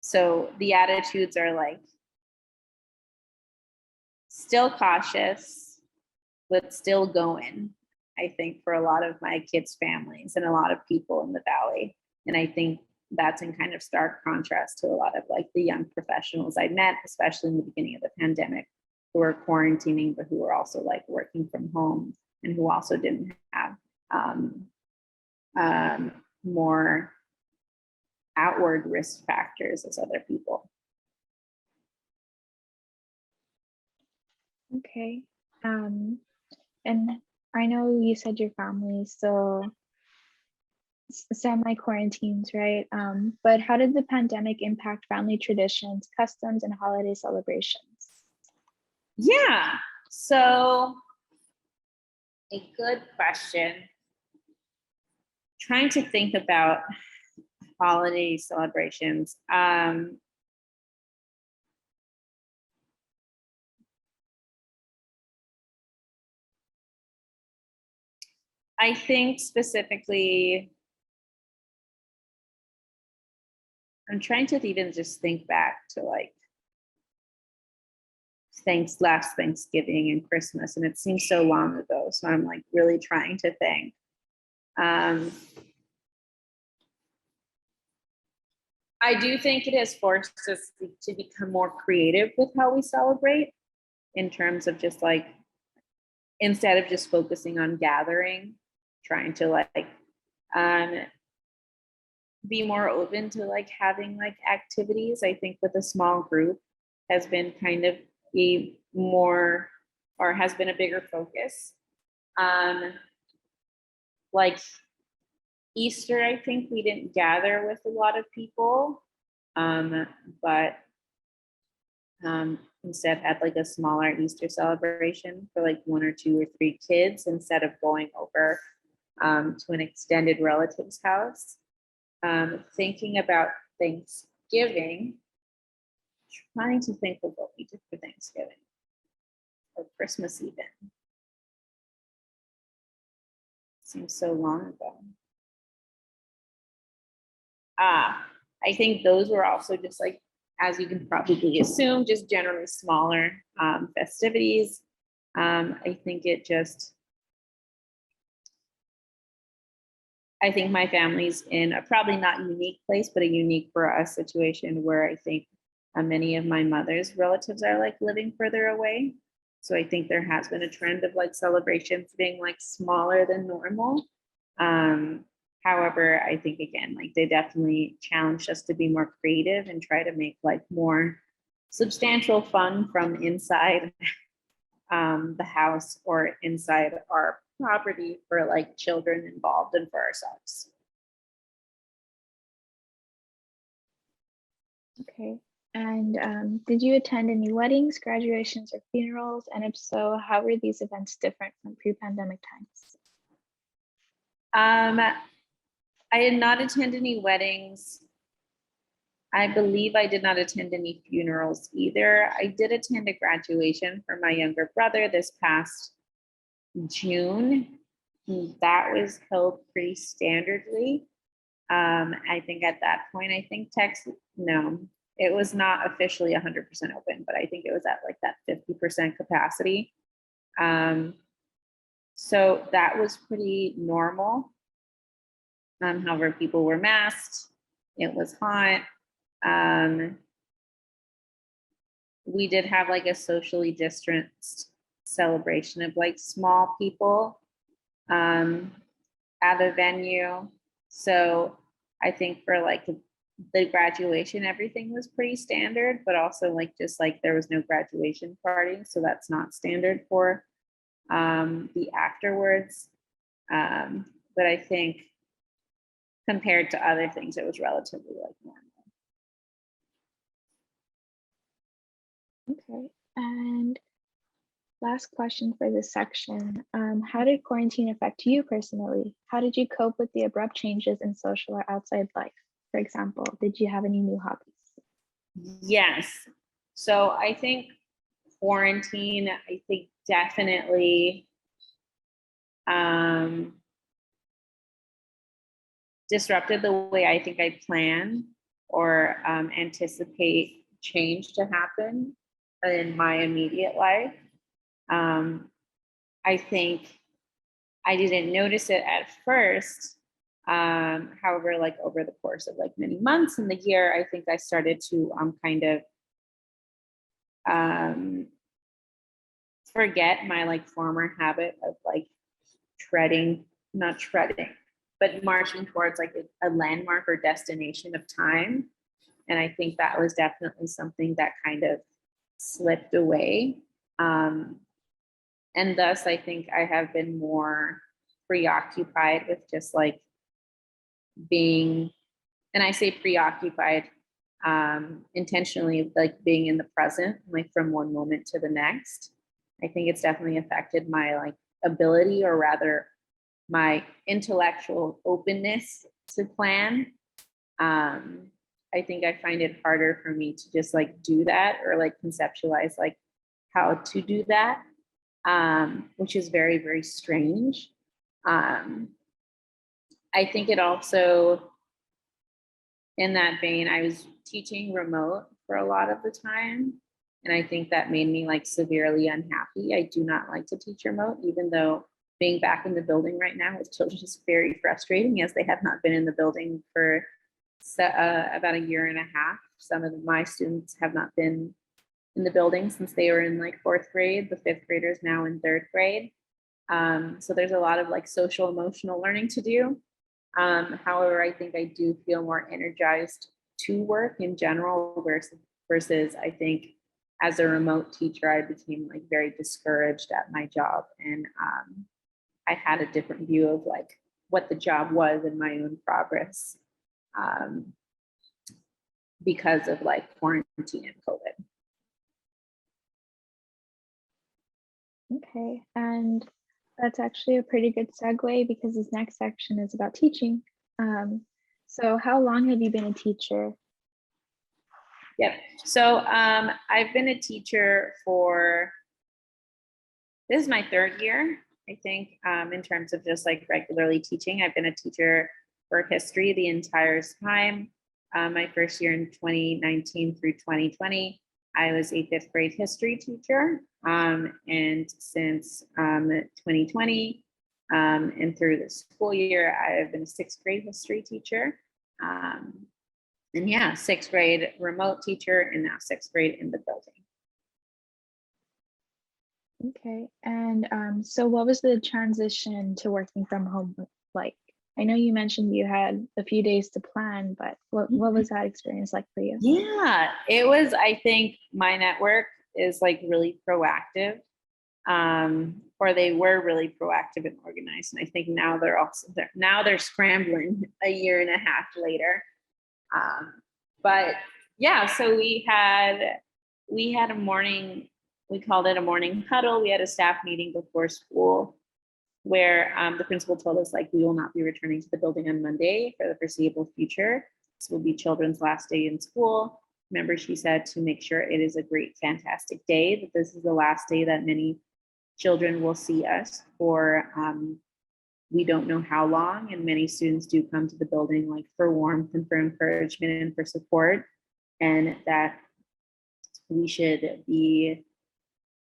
So the attitudes are like still cautious, but still going, I think, for a lot of my kids' families and a lot of people in the Valley. And I think that's in kind of stark contrast to a lot of like the young professionals I met, especially in the beginning of the pandemic, who were quarantining, but who were also like working from home and who also didn't have more outward risk factors as other people. Okay. And I know you said your family still semi-quarantines, right? But how did the pandemic impact family traditions, customs, and holiday celebrations? Yeah, so a good question. Trying to think about holiday celebrations. I think specifically, I'm trying to even just think back to like last Thanksgiving and Christmas, and it seems so long ago. So I'm like really trying to think. I do think it has forced us to become more creative with how we celebrate, in terms of just like, instead of just focusing on gathering, trying to like be more open to like having like activities. I think with a small group has been kind of a more, or has been a bigger focus. Like Easter, I think we didn't gather with a lot of people, but instead had like a smaller Easter celebration for like 1 or 2 or 3 kids, instead of going over to an extended relative's house. Thinking about Thanksgiving, trying to think of what we did for Thanksgiving or Christmas even. Seems so long ago. I think those were also just like, as you can probably assume, just generally smaller festivities. I think I think my family's in a probably not unique place, but a unique for us situation where I think many of my mother's relatives are like living further away. So I think there has been a trend of like celebrations being like smaller than normal. However, I think again, like they definitely challenged us to be more creative and try to make like more substantial fun from inside the house or inside our property for like children involved and for ourselves. Okay. And did you attend any weddings, graduations, or funerals? And if so, how were these events different from pre-pandemic times? I did not attend any weddings. I believe I did not attend any funerals either. I did attend a graduation for my younger brother this past June. That was held pretty standardly. I think at that point, I think no, it was not officially 100% open, but I think it was at like that 50% capacity. So that was pretty normal. However, people were masked. It was hot. We did have like a socially distanced celebration of like small people at a venue. So I think for like the graduation, everything was pretty standard, but also like just like there was no graduation party. So that's not standard for the afterwards. But I think compared to other things, it was relatively like normal. Okay. And last question for this section. How did quarantine affect you personally? How did you cope with the abrupt changes in social or outside life? For example, did you have any new hobbies? Yes. So I think quarantine, I think definitely disrupted the way I think I plan or anticipate change to happen in my immediate life. I think I didn't notice it at first. However, like over the course of like many months in the year, I think I started to kind of forget my like former habit of like not treading, but marching towards like a landmark or destination of time. And I think that was definitely something that kind of slipped away. And thus, I think I have been more preoccupied with just like being, and I say preoccupied intentionally, like being in the present, like from one moment to the next. I think it's definitely affected my like ability, or rather my intellectual openness to plan. I think I find it harder for me to just like do that, or like conceptualize like how to do that, which is very, very strange. I think it also, in that vein, I was teaching remote for a lot of the time. And I think that made me like severely unhappy. I do not like to teach remote, even though being back in the building right now with children is very frustrating, as they have not been in the building for about a year and a half. Some of my students have not been in the building since they were in like 4th grade. The 5th graders now in 3rd grade. So there's a lot of like social emotional learning to do. However, I think I do feel more energized to work in general versus I think as a remote teacher, I became like very discouraged at my job, and I had a different view of like what the job was and my own progress because of like quarantine and COVID. Okay, and that's actually a pretty good segue, because this next section is about teaching. So how long have you been a teacher? Yep. So I've been a teacher for, this is my 3rd year, I think, in terms of just like regularly teaching. I've been a teacher for history the entire time. My first year in 2019 through 2020, I was a 5th grade history teacher. And since 2020 and through the school year, I have been a 6th grade history teacher. And yeah, 6th grade remote teacher, and now 6th grade in the building. Okay, and so what was the transition to working from home like? I know you mentioned you had a few days to plan, but what was that experience like for you? Yeah, it was, I think my network is like really proactive, or they were really proactive and organized. And I think now they're scrambling a year and a half later. But yeah, so we had a morning, we called it a morning huddle. We had a staff meeting before school where the principal told us like, we will not be returning to the building on Monday for the foreseeable future. This will be children's last day in school. Remember, she said to make sure it is a great, fantastic day, that this is the last day that many children will see us for we don't know how long, and many students do come to the building like for warmth and for encouragement and for support, and that we should be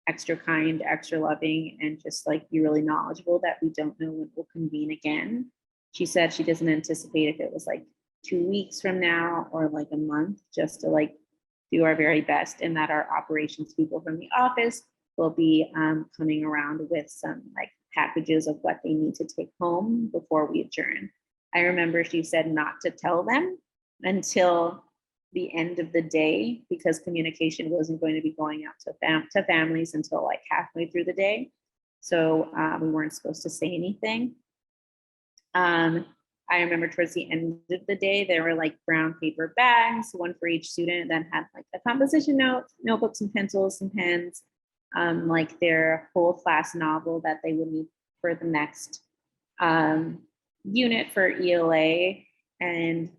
extra kind, extra loving, and just like be really knowledgeable that we don't know when we'll convene again. She said she doesn't anticipate if it was like 2 weeks from now or like a month, just to like do our very best, and that our operations people from the office will be coming around with some like packages of what they need to take home before we adjourn. I remember she said not to tell them until the end of the day, because communication wasn't going to be going out to families until like halfway through the day. So we weren't supposed to say anything. I remember towards the end of the day, there were like brown paper bags, one for each student, that had like a composition note, notebooks and pencils and pens, like their whole class novel that they would need for the next unit for ELA. And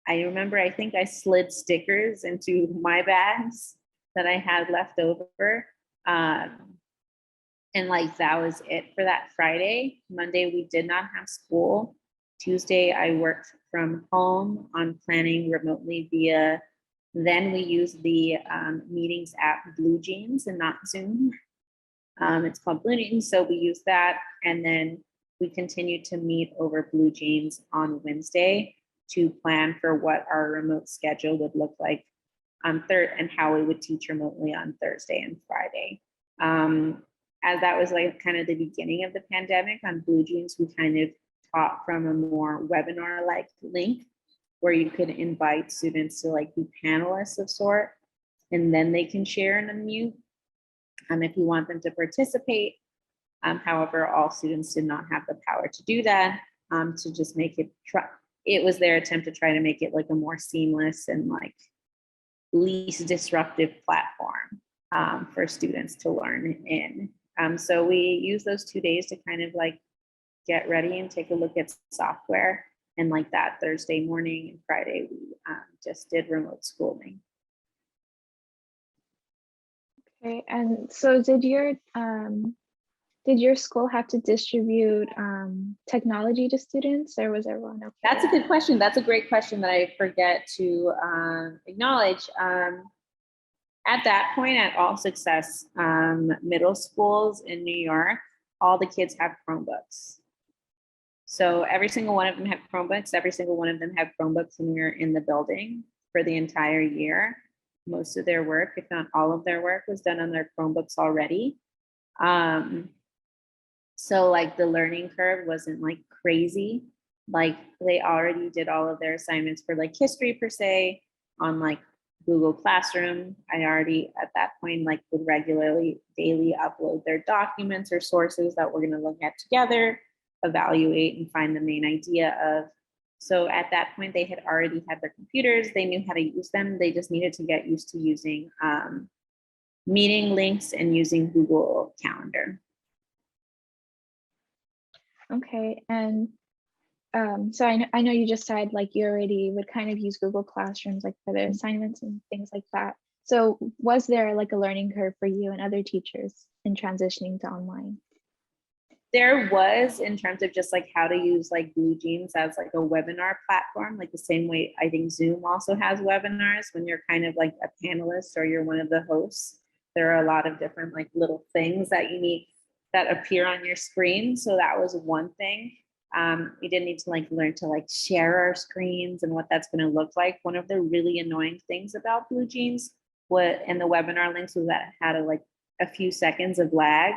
I remember, I think I slid stickers into my bags that I had left over. And like, that was it for that Friday. Monday, we did not have school. Tuesday, I worked from home on planning remotely via, then we used the meetings app Blue Jeans and not Zoom. It's called Blue Jeans, so we used that. And then we continued to meet over Blue Jeans on Wednesday to plan for what our remote schedule would look like on and how we would teach remotely on Thursday and Friday. as that was like kind of the beginning of the pandemic on Blue Jeans, we kind of taught from a more webinar-like link where you could invite students to like be panelists of sort, and then they can share and unmute if you want them to participate. However, all students did not have the power to do that, to just make it, it was their attempt to try to make it like a more seamless and like least disruptive platform for students to learn in. So we use those 2 days to kind of like get ready and take a look at software. And like that Thursday morning and Friday, we just did remote schooling. Okay, and so did your school have to distribute technology to students, or was everyone okay? That's a good question. That's a great question that I forget to acknowledge. At that point, at All Success middle schools in New York, all the kids have Chromebooks. So every single one of them have Chromebooks. Every single one of them have Chromebooks when you're in the building for the entire year. Most of their work, if not all of their work, was done on their Chromebooks already. So like the learning curve wasn't like crazy. Like they already did all of their assignments for like history per se on like Google Classroom. I already at that point like would regularly daily upload their documents or sources that we're going to look at together, evaluate and find the main idea of. So at that point, they had already had their computers. They knew how to use them. They just needed to get used to using meeting links and using Google Calendar. Okay, and so I know you just said like you already would kind of use Google Classrooms like for the assignments and things like that. So was there like a learning curve for you and other teachers in transitioning to online? There was, in terms of just like how to use like Blue Jeans as like a webinar platform, like the same way I think Zoom also has webinars when you're kind of like a panelist or you're one of the hosts. There are a lot of different like little things that you need that appear on your screen. So that was one thing. We did need to like learn to like share our screens and what that's going to look like. One of the really annoying things about Blue Jeans and the webinar links was that it had a few seconds of lag.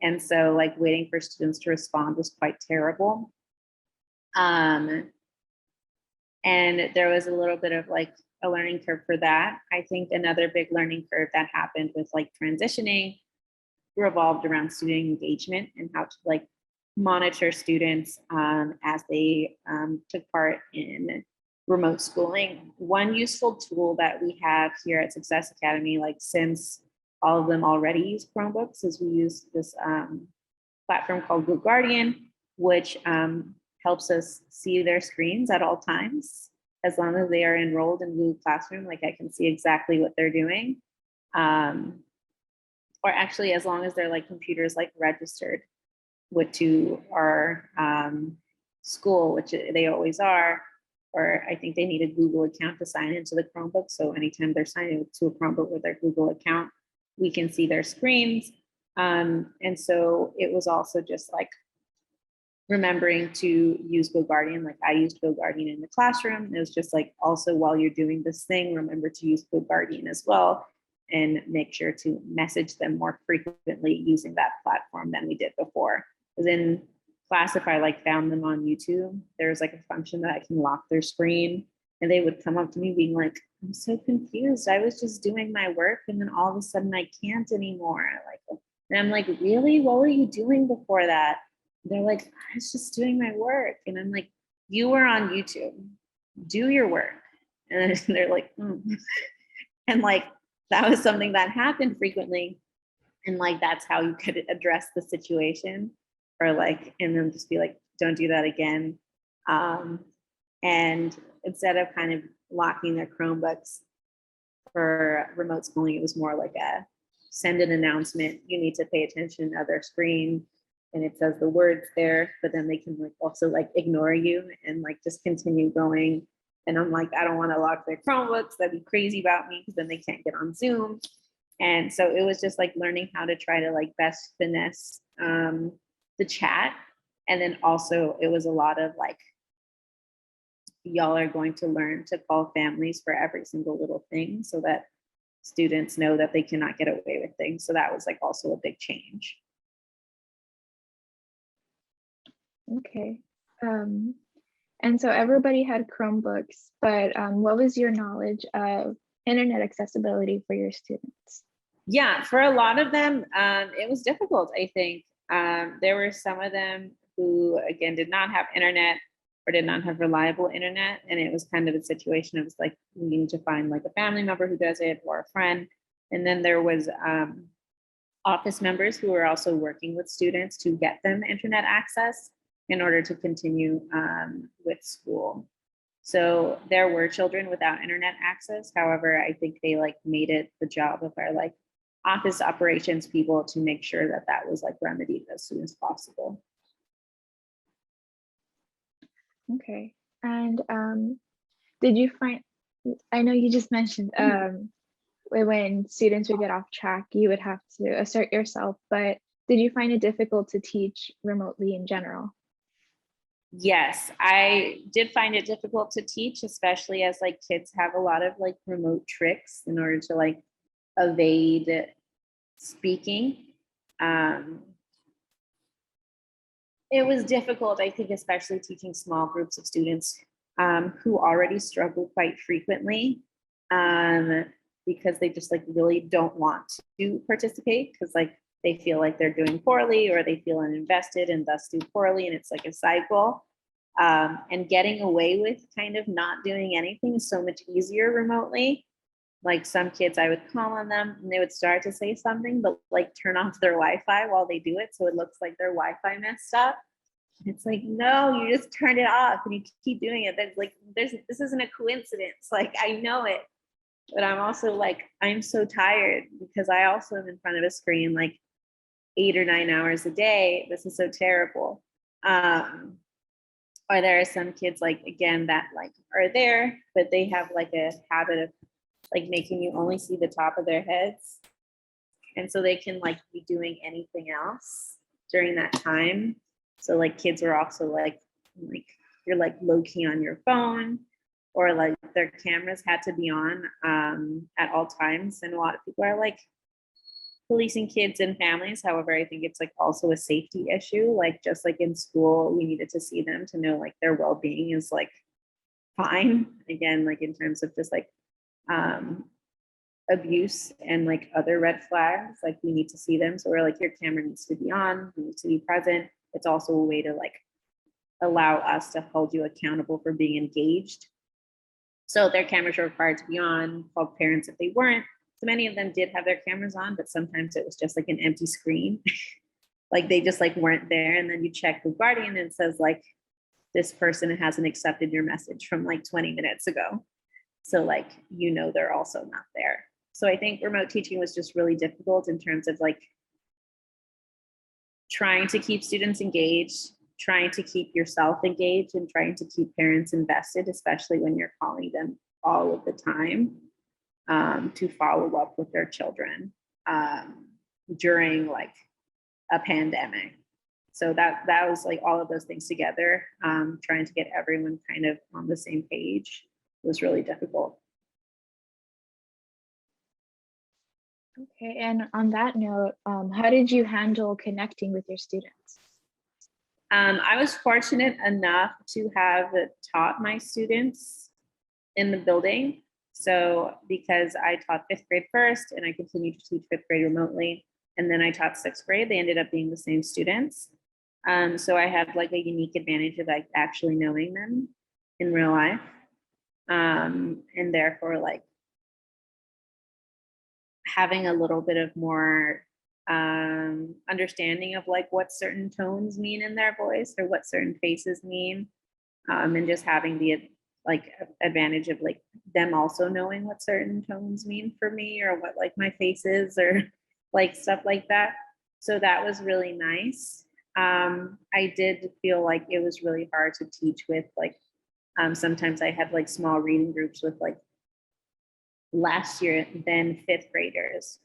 And so like waiting for students to respond was quite terrible. And there was a little bit of like a learning curve for that. I think another big learning curve that happened with like transitioning revolved around student engagement and how to like monitor students as they took part in remote schooling. One useful tool that we have here at Success Academy, like since all of them already use Chromebooks, is we use this platform called Google Guardian, which helps us see their screens at all times. As long as they are enrolled in Google Classroom, like I can see exactly what they're doing. Or actually, as long as their like computers like registered to our school, which they always are, or I think they need a Google account to sign into the Chromebook. So anytime they're signing to a Chromebook with their Google account, we can see their screens. And so it was also just like remembering to use Go Guardian. Like I used Go Guardian in the classroom. It was just like, also while you're doing this thing, remember to use Go Guardian as well, and make sure to message them more frequently using that platform than we did before. Because in class, if I like found them on YouTube, there's like a function that I can lock their screen, and they would come up to me being like, I'm so confused. I was just doing my work and then all of a sudden I can't anymore. Like, and I'm like, really? What were you doing before that? They're like, I was just doing my work. And I'm like, you were on YouTube, do your work. And they're like, and like, that was something that happened frequently. And like, that's how you could address the situation, or like, and then just be like, don't do that again. And instead of kind of locking their Chromebooks for remote schooling, it was more like a send an announcement, you need to pay attention to their screen, and it says the words there, but then they can like also like ignore you and like just continue going. And I'm like, I don't want to lock their Chromebooks, that'd be crazy about me, because then they can't get on Zoom. And so it was just like learning how to try to like best finesse the chat. And then also it was a lot of like, y'all are going to learn to call families for every single little thing, so that students know that they cannot get away with things. So that was like also a big change. Okay. And so everybody had Chromebooks, but what was your knowledge of internet accessibility for your students? Yeah, for a lot of them, it was difficult, I think. There were some of them who, again, did not have internet or did not have reliable internet. And it was kind of a situation of like needing to find like a family member who does it or a friend. And then there was office members who were also working with students to get them internet access in order to continue with school. So there were children without internet access. However, I think they like made it the job of our like office operations people to make sure that that was like remedied as soon as possible. Okay. And did you find, I know you just mentioned when students would get off track, you would have to assert yourself, but did you find it difficult to teach remotely in general? Yes, I did find it difficult to teach, especially as like kids have a lot of like remote tricks in order to like evade speaking. It was difficult, I think, especially teaching small groups of students who already struggle quite frequently because they just like really don't want to participate because like they feel like they're doing poorly or they feel uninvested and thus do poorly, and it's like a cycle. And getting away with kind of not doing anything is so much easier remotely. Like some kids, I would call on them and they would start to say something, but like turn off their Wi-Fi while they do it. So it looks like their Wi-Fi messed up. It's like, no, you just turned it off and you keep doing it. That's like, this isn't a coincidence. Like, I know it, but I'm also like, I'm so tired because I also am in front of a screen like 8 or 9 hours a day. This is so terrible. Or there are some kids like, again, that like are there, but they have like a habit of like making you only see the top of their heads. And so they can like be doing anything else during that time. So like kids are also like you're like low key on your phone, or like their cameras had to be on at all times. And a lot of people are like policing kids and families. However, I think it's like also a safety issue. Like just like in school, we needed to see them to know like their well-being is like fine. Again, like in terms of just like abuse and like other red flags, like we need to see them. So we're like, your camera needs to be on, you need to be present. It's also a way to like allow us to hold you accountable for being engaged. So their cameras are required to be on, called parents if they weren't. So many of them did have their cameras on, but sometimes it was just like an empty screen. Like they just like weren't there. And then you check the Guardian and it says like, this person hasn't accepted your message from like 20 minutes ago. So like, you know, they're also not there. So I think remote teaching was just really difficult in terms of like trying to keep students engaged, trying to keep yourself engaged, and trying to keep parents invested, especially when you're calling them all of the time to follow up with their children during like a pandemic. So that was like all of those things together, trying to get everyone kind of on the same page was really difficult. Okay, and on that note, how did you handle connecting with your students? I was fortunate enough to have taught my students in the building. So because I taught 5th grade first and I continued to teach 5th grade remotely, and then I taught 6th grade, they ended up being the same students. So I had like a unique advantage of like actually knowing them in real life. And therefore like having a little bit of more understanding of like what certain tones mean in their voice or what certain faces mean, and just having the like advantage of like them also knowing what certain tones mean for me or what like my face is or like stuff like that. So that was really nice. I did feel like it was really hard to teach with like sometimes I had like small reading groups with like last year then 5th graders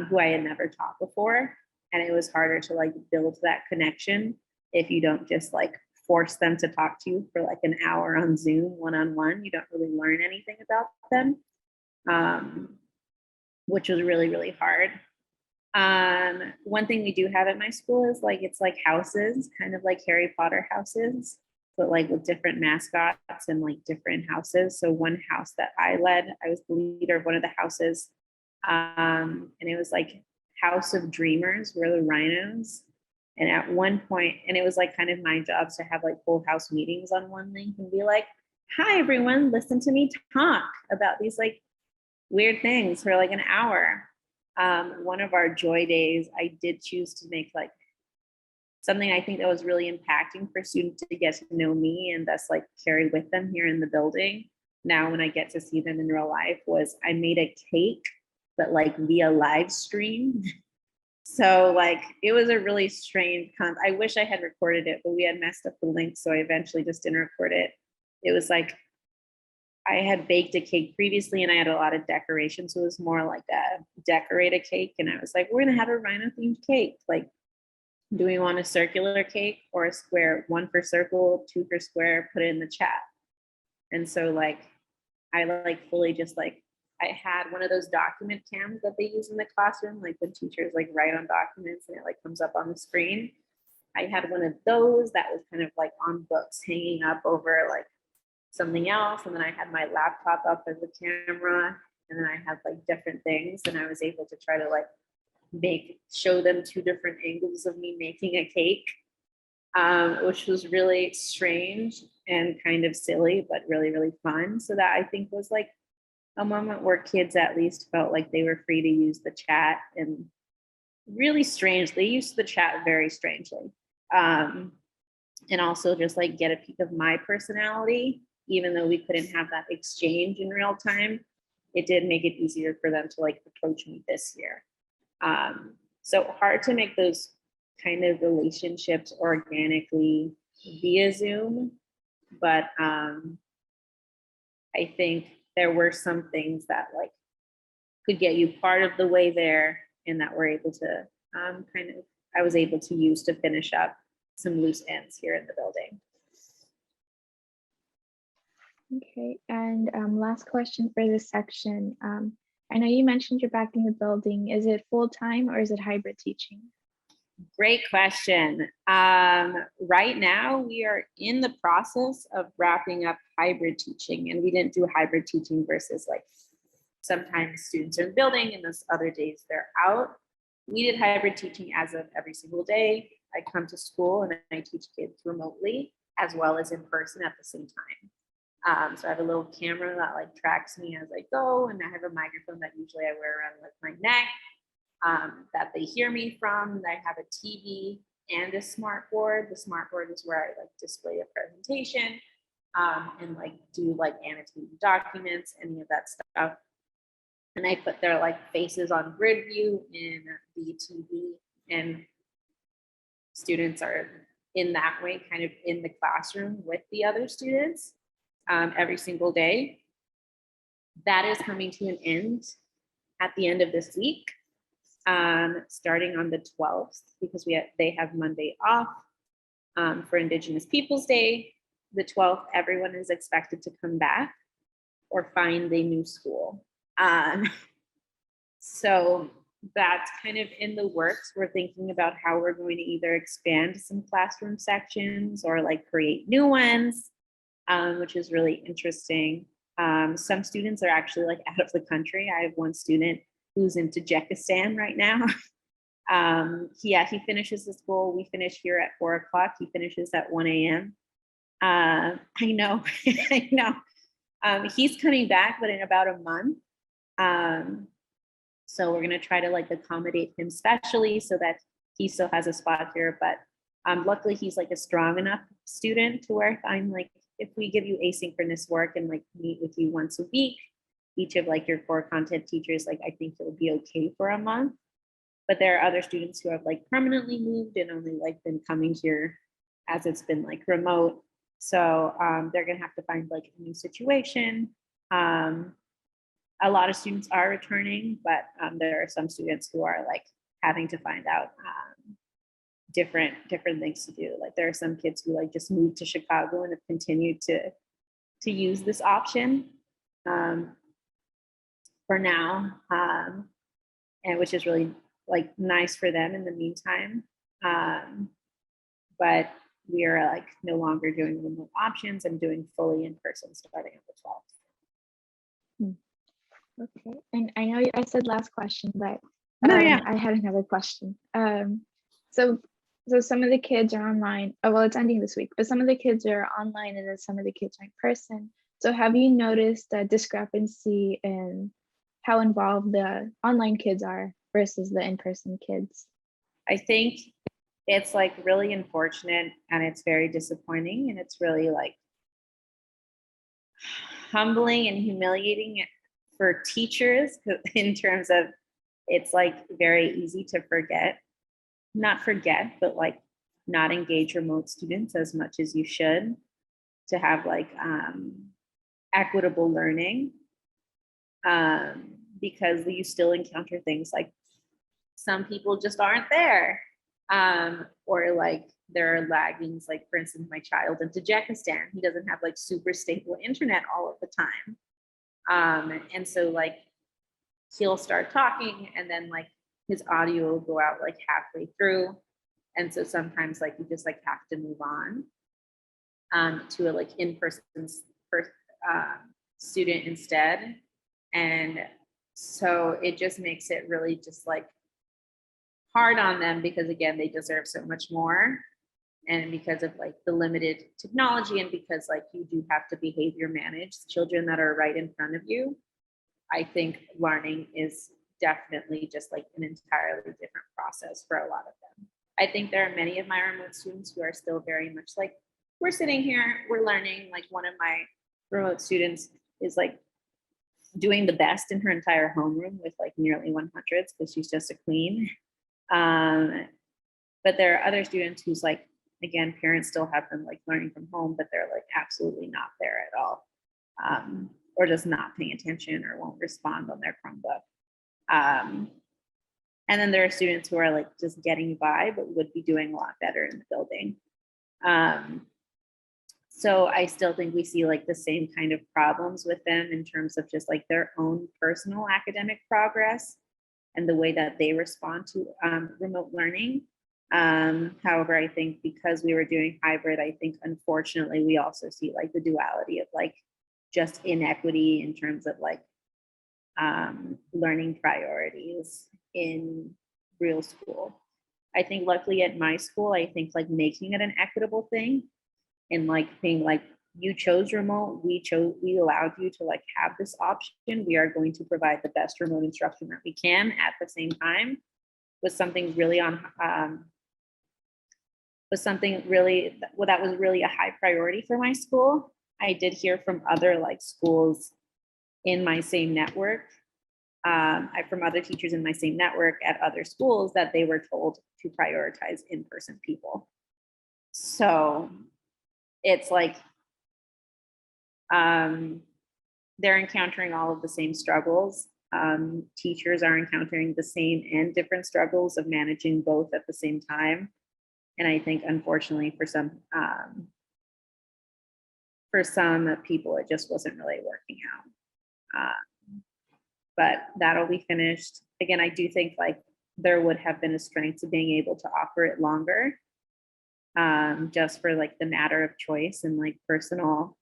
who I had never taught before. And it was harder to like build that connection if you don't just like force them to talk to you for like an hour on Zoom one-on-one. You don't really learn anything about them. which was really, really hard. One thing we do have at my school is like, it's like houses, kind of like Harry Potter houses, but like with different mascots and like different houses. So one house that I led, I was the leader of one of the houses. And it was like House of Dreamers, were the rhinos. And at one point, and it was like kind of my job to have like full house meetings on one link and be like, hi everyone, listen to me talk about these like weird things for like an hour. One of our joy days, I did choose to make like something I think that was really impacting for students to get to know me and thus like carry with them here in the building. Now, when I get to see them in real life, was I made a cake, but like via live stream. So like it was a really strange I wish I had recorded it, but we had messed up the link, so I eventually just didn't record it. It was like I had baked a cake previously and I had a lot of decorations. So it was more like a decorated cake. And I was like, we're gonna have a rhino themed cake. Like, do we want a circular cake or a square? One for circle, two for square, put it in the chat. And so like, I like fully just like, I had one of those document cams that they use in the classroom, like when teachers like write on documents and it like comes up on the screen. I had one of those that was kind of like on books hanging up over like something else. And then I had my laptop up as a camera. And then I had like different things. And I was able to try to like show them two different angles of me making a cake, which was really strange and kind of silly, but really, really fun. So that I think was like a moment where kids at least felt like they were free to use the chat, and really strange. They used the chat very strangely. And also just like get a peek of my personality, even though we couldn't have that exchange in real time. It did make it easier for them to like approach me this year. So hard to make those kind of relationships organically via Zoom, but I think there were some things that like could get you part of the way there, and that we're able to I was able to use to finish up some loose ends here in the building. Okay, and last question for this section. I know you mentioned you're back in the building. Is it full-time or is it hybrid teaching? Great question. Right now, we are in the process of wrapping up hybrid teaching, and we didn't do hybrid teaching versus like sometimes students are in the building and those other days they're out. We did hybrid teaching as of every single day. I come to school and I teach kids remotely as well as in person at the same time. So I have a little camera that like tracks me as I go, and I have a microphone that usually I wear around like my neck, that they hear me from. I have a TV and a smart board. The smart board is where I like display a presentation, and like do like annotated documents, any of that stuff. And I put their like faces on grid view in the TV, and students are in that way kind of in the classroom with the other students every single day. That is coming to an end at the end of this week, starting on the 12th, because they have Monday off for Indigenous Peoples Day. The 12th, everyone is expected to come back or find a new school. So that's kind of in the works. We're thinking about how we're going to either expand some classroom sections or like create new ones, which is really interesting. Some students are actually like out of the country. I have one student who's in Tajikistan right now. He finishes the school. We finish here at 4 o'clock. He finishes at 1 a.m. I know, I know. He's coming back, but in about a month. So we're gonna try to like accommodate him specially so that he still has a spot here. But luckily he's like a strong enough student to where I'm like, if we give you asynchronous work and like meet with you once a week, each of like your core content teachers, like I think it'll be okay for a month. But there are other students who have like permanently moved and only like been coming here as it's been like remote. So they're gonna have to find like a new situation. A lot of students are returning, but there are some students who are like having to find out different things to do. Like there are some kids who like just moved to Chicago and have continued to use this option for now. and which is really like nice for them in the meantime. But we are like no longer doing remote options and doing fully in person starting on the 12th. Okay, and I know I said last question, but No, yeah. I had another question. So some of the kids are online. Oh, well, it's ending this week, but some of the kids are online and then some of the kids are in person. So have you noticed a discrepancy in how involved the online kids are versus the in-person kids? I think it's like really unfortunate and it's very disappointing, and it's really like humbling and humiliating for teachers in terms of it's like very easy to not forget, but like not engage remote students as much as you should to have like equitable learning, because you still encounter things like some people just aren't there, or like there are laggings, like for instance my child in Tajikistan, he doesn't have like super stable internet all of the time, and so like he'll start talking and then like his audio will go out like halfway through, and so sometimes like you just like have to move on to a like in-person student instead. And so it just makes it really just like hard on them, because again they deserve so much more, and because of like the limited technology, and because like you do have to behavior manage children that are right in front of you. I think learning is definitely just like an entirely different process for a lot of them. I think there are many of my remote students who are still very much like, we're sitting here, we're learning. Like one of my remote students is like doing the best in her entire homeroom with like nearly 100s because she's just a queen. But there are other students who's like, again, parents still have them like learning from home, but they're like absolutely not there at all, or just not paying attention or won't respond on their Chromebook. And then there are students who are like just getting by, but would be doing a lot better in the building. So I still think we see like the same kind of problems with them in terms of just like their own personal academic progress and the way that they respond to remote learning. However, I think because we were doing hybrid, I think unfortunately we also see like the duality of like just inequity in terms of like learning priorities in real school. I think luckily at my school, I think like making it an equitable thing and like being like, you chose remote, we allowed you to like have this option. We are going to provide the best remote instruction that we can at the same time, was something really that was really a high priority for my school. I did hear from other like schools in my same network, from other teachers in my same network at other schools, that they were told to prioritize in-person people. So it's like they're encountering all of the same struggles. Teachers are encountering the same and different struggles of managing both at the same time. And I think unfortunately for some people, it just wasn't really working out. But that'll be finished. Again, I do think like there would have been a strength to being able to offer it longer, just for like the matter of choice and like personal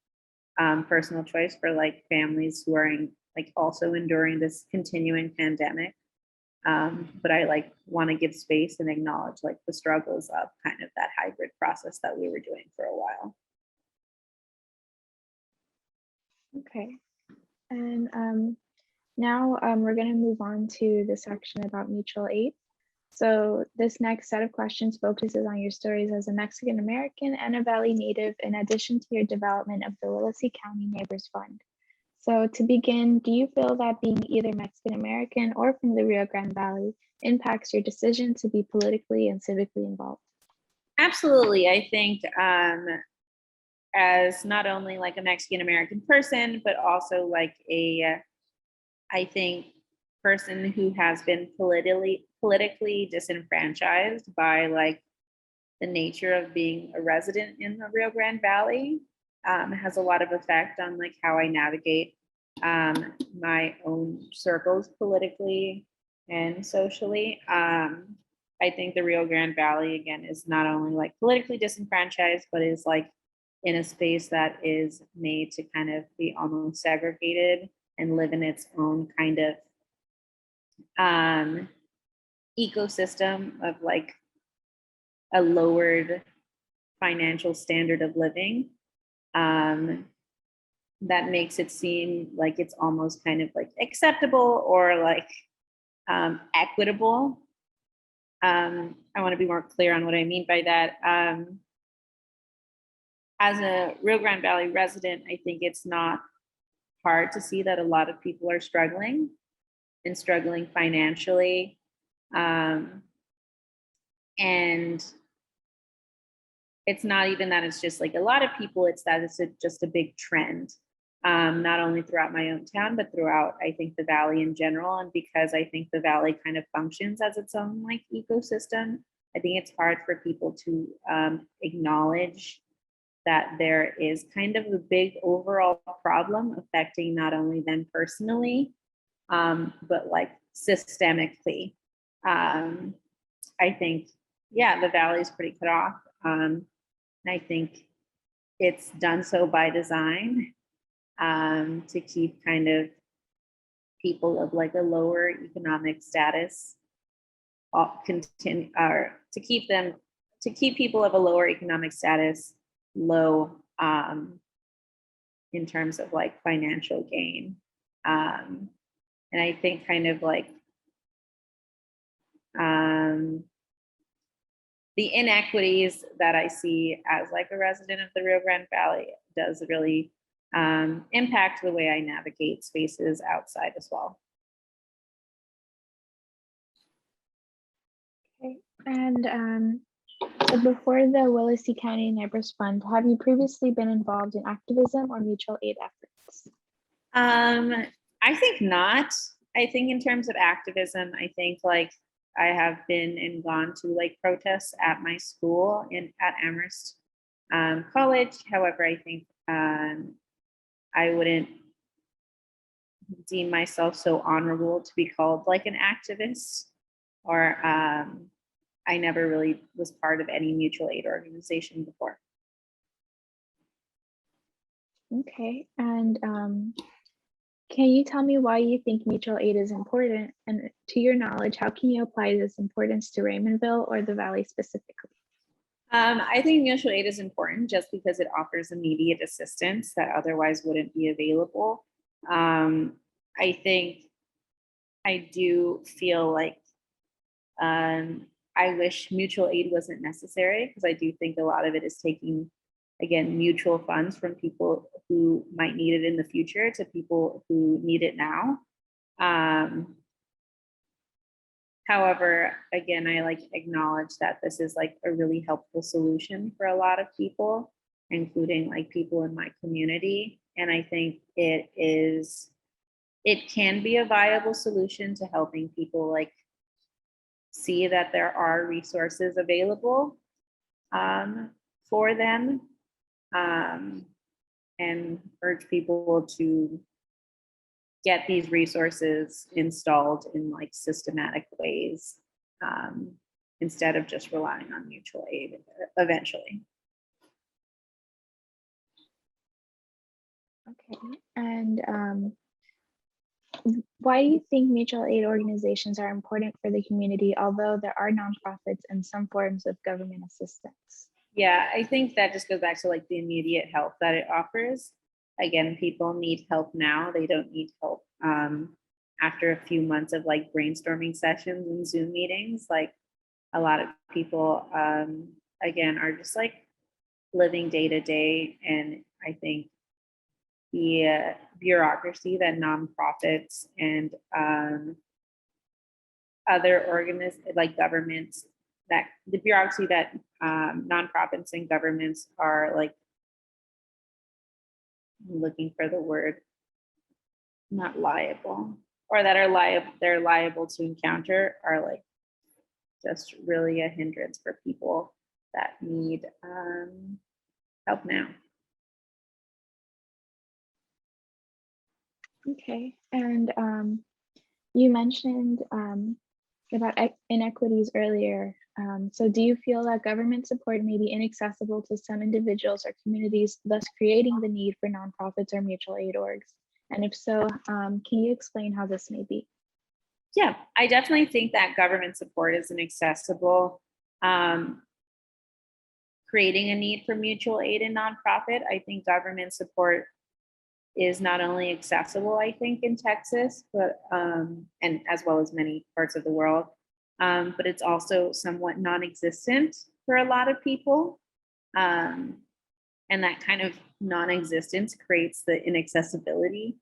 choice for like families who are like also enduring this continuing pandemic. But I like want to give space and acknowledge like the struggles of kind of that hybrid process that we were doing for a while. Okay, and now we're going to move on to the section about mutual aid. So this next set of questions focuses on your stories as a Mexican American and a Valley native, in addition to your development of the Willacy County Neighbors Fund. So to begin, do you feel that being either Mexican American or from the Rio Grande Valley impacts your decision to be politically and civically involved? Absolutely. I think as not only like a Mexican American person, but also like I think person who has been politically disenfranchised by like the nature of being a resident in the Rio Grande Valley, has a lot of effect on like how I navigate my own circles politically, and socially. I think the Rio Grande Valley, again, is not only like politically disenfranchised, but is like in a space that is made to kind of be almost segregated and live in its own kind of ecosystem of like a lowered financial standard of living. That makes it seem like it's almost kind of like acceptable or like equitable. I want to be more clear on what I mean by that. As a Rio Grande Valley resident, I think it's not hard to see that a lot of people are struggling and struggling financially. And it's not even that it's just like a lot of people, it's that it's just a big trend, not only throughout my own town, but throughout, I think, the Valley in general. And because I think the Valley kind of functions as its own like ecosystem, I think it's hard for people to acknowledge that there is kind of a big overall problem affecting not only them personally, but like systemically. I think, yeah, the Valley is pretty cut off. And I think it's done so by design, to keep kind of people of like a lower economic status continue, or to keep people of a lower economic status low, in terms of like financial gain. And I think kind of like the inequities that I see as like a resident of the Rio Grande Valley does really impact the way I navigate spaces outside as well. Okay. And so before the Willacy County Neighbors Fund, have you previously been involved in activism or mutual aid efforts? I think not. I think in terms of activism, I think like I have been and gone to like protests at my school at Amherst College. However, I think I wouldn't deem myself so honorable to be called like an activist, or I never really was part of any mutual aid organization before. Okay, and can you tell me why you think mutual aid is important? And to your knowledge, how can you apply this importance to Raymondville or the Valley specifically? I think mutual aid is important just because it offers immediate assistance that otherwise wouldn't be available. I think I do feel like I wish mutual aid wasn't necessary, because I do think a lot of it is taking, again, mutual funds from people who might need it in the future to people who need it now. However, again, I like acknowledge that this is like a really helpful solution for a lot of people, including like people in my community. And I think it can be a viable solution to helping people like see that there are resources available for them, and urge people to get these resources installed in like systematic ways, instead of just relying on mutual aid eventually. Okay, and why do you think mutual aid organizations are important for the community, although there are nonprofits and some forms of government assistance? Yeah, I think that just goes back to like the immediate help that it offers. Again, people need help now. They don't need help after a few months of like brainstorming sessions and Zoom meetings. Like a lot of people, again, are just like living day to day. And I think the bureaucracy that nonprofits and other like governments, that the bureaucracy that nonprofits and governments are like, looking for the word, not liable, or that are they're liable to encounter, are like just really a hindrance for people that need help now. Okay, and You mentioned about inequities earlier. So do you feel that government support may be inaccessible to some individuals or communities, thus creating the need for nonprofits or mutual aid orgs? And if so, can you explain how this may be? Yeah, I definitely think that government support is inaccessible, creating a need for mutual aid and nonprofit. I think government support is not only accessible, I think, in Texas, but and as well as many parts of the world, but it's also somewhat non-existent for a lot of people. And that kind of non-existence creates the inaccessibility.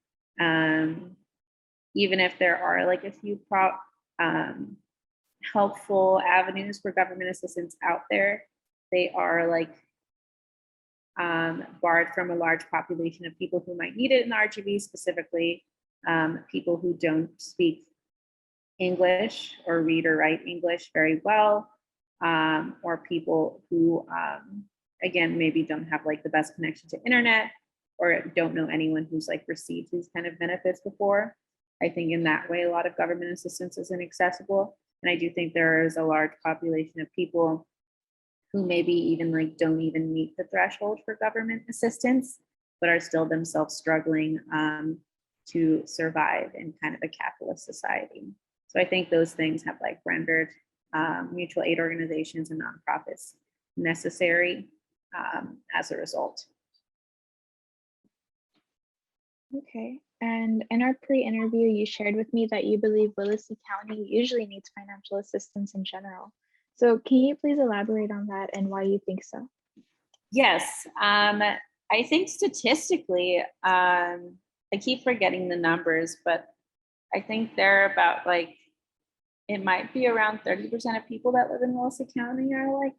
Even if there are like a few helpful avenues for government assistance out there, they are like barred from a large population of people who might need it in RGV, specifically people who don't speak English or read or write English very well, or people who, again, maybe don't have like the best connection to internet or don't know anyone who's like received these kind of benefits before. I think in that way, a lot of government assistance is inaccessible. And I do think there is a large population of people who maybe even like don't even meet the threshold for government assistance, but are still themselves struggling to survive in kind of a capitalist society. So I think those things have like rendered mutual aid organizations and nonprofits necessary as a result. Okay, and in our pre-interview, you shared with me that you believe Willacy County usually needs financial assistance in general. So can you please elaborate on that and why you think so? Yes, I think statistically, I keep forgetting the numbers, but I think there are about like, it might be around 30% of people that live in Willacy County are like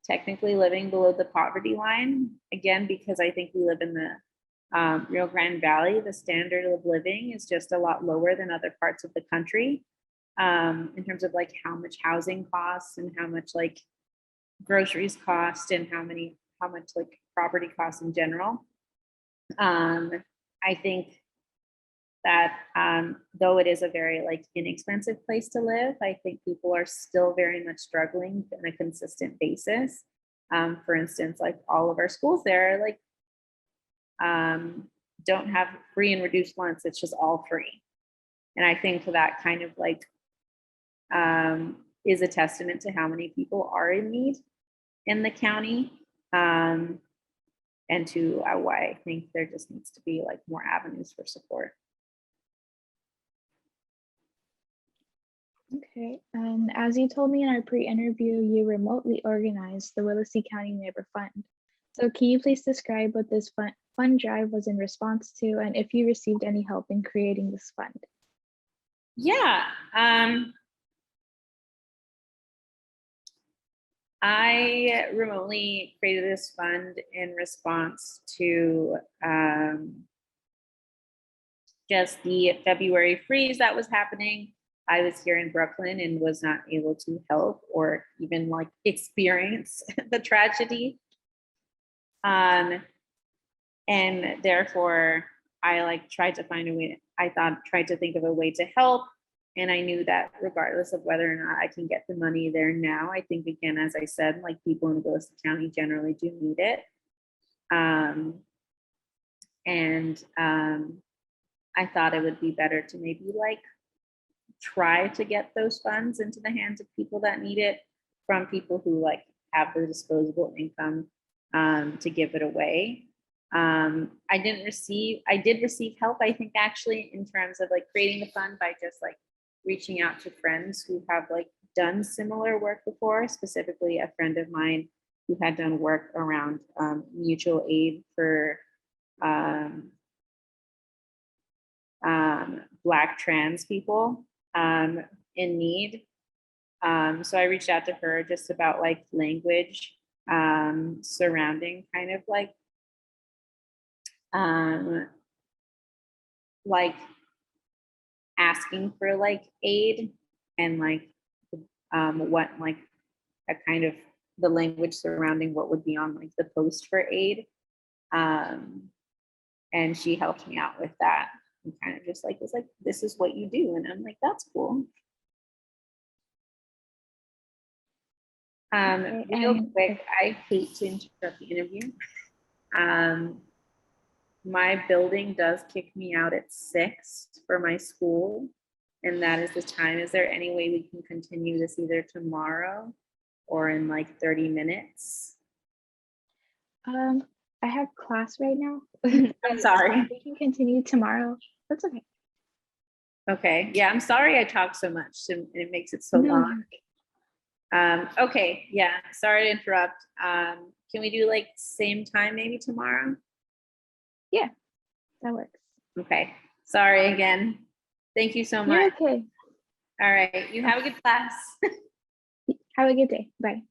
technically living below the poverty line. Again, because I think we live in the Rio Grande Valley, the standard of living is just a lot lower than other parts of the country in terms of like how much housing costs and how much like groceries cost and how much like property costs in general. I think that though it is a very like inexpensive place to live, I think people are still very much struggling on a consistent basis. For instance, like all of our schools there like don't have free and reduced lunch. It's just all free. And I think that kind of like is a testament to how many people are in need in the county. And to why I think there just needs to be like more avenues for support. Okay, and as you told me in our pre-interview, you remotely organized the Willacy County Neighbor Fund. So can you please describe what this fund drive was in response to, and if you received any help in creating this fund? Yeah, I remotely created this fund in response to just the February freeze that was happening. I was here in Brooklyn and was not able to help or even like experience the tragedy. And therefore I like tried to find a way, tried to think of a way to help. And I knew that regardless of whether or not I can get the money there now, I think again, as I said, like people in Willacy County generally do need it. I thought it would be better to maybe like try to get those funds into the hands of people that need it from people who like have the disposable income to give it away. I did receive help, I think, actually, in terms of like creating the fund by just like reaching out to friends who have like done similar work before, specifically a friend of mine who had done work around mutual aid for Black trans people in need. So I reached out to her just about like language surrounding kind of like asking for like aid and like what like a kind of the language surrounding what would be on like the post for aid. And she helped me out with that. And kind of just like, it's like, this is what you do. And I'm like, that's cool. Okay, Real and quick, I hate to interrupt the interview. My building does kick me out at 6 for my school, and that is the time. Is there any way we can continue this either tomorrow or in like 30 minutes? I have class right now. I'm sorry. We can continue tomorrow. That's okay. Okay, yeah, I'm sorry I talk so much and it makes it so No, long. Okay, yeah, sorry to interrupt. Can we do like same time maybe tomorrow? yeah, that works. Okay, sorry again. Thank you so You're much. okay. All right, you have a good class. Have a good day. Bye.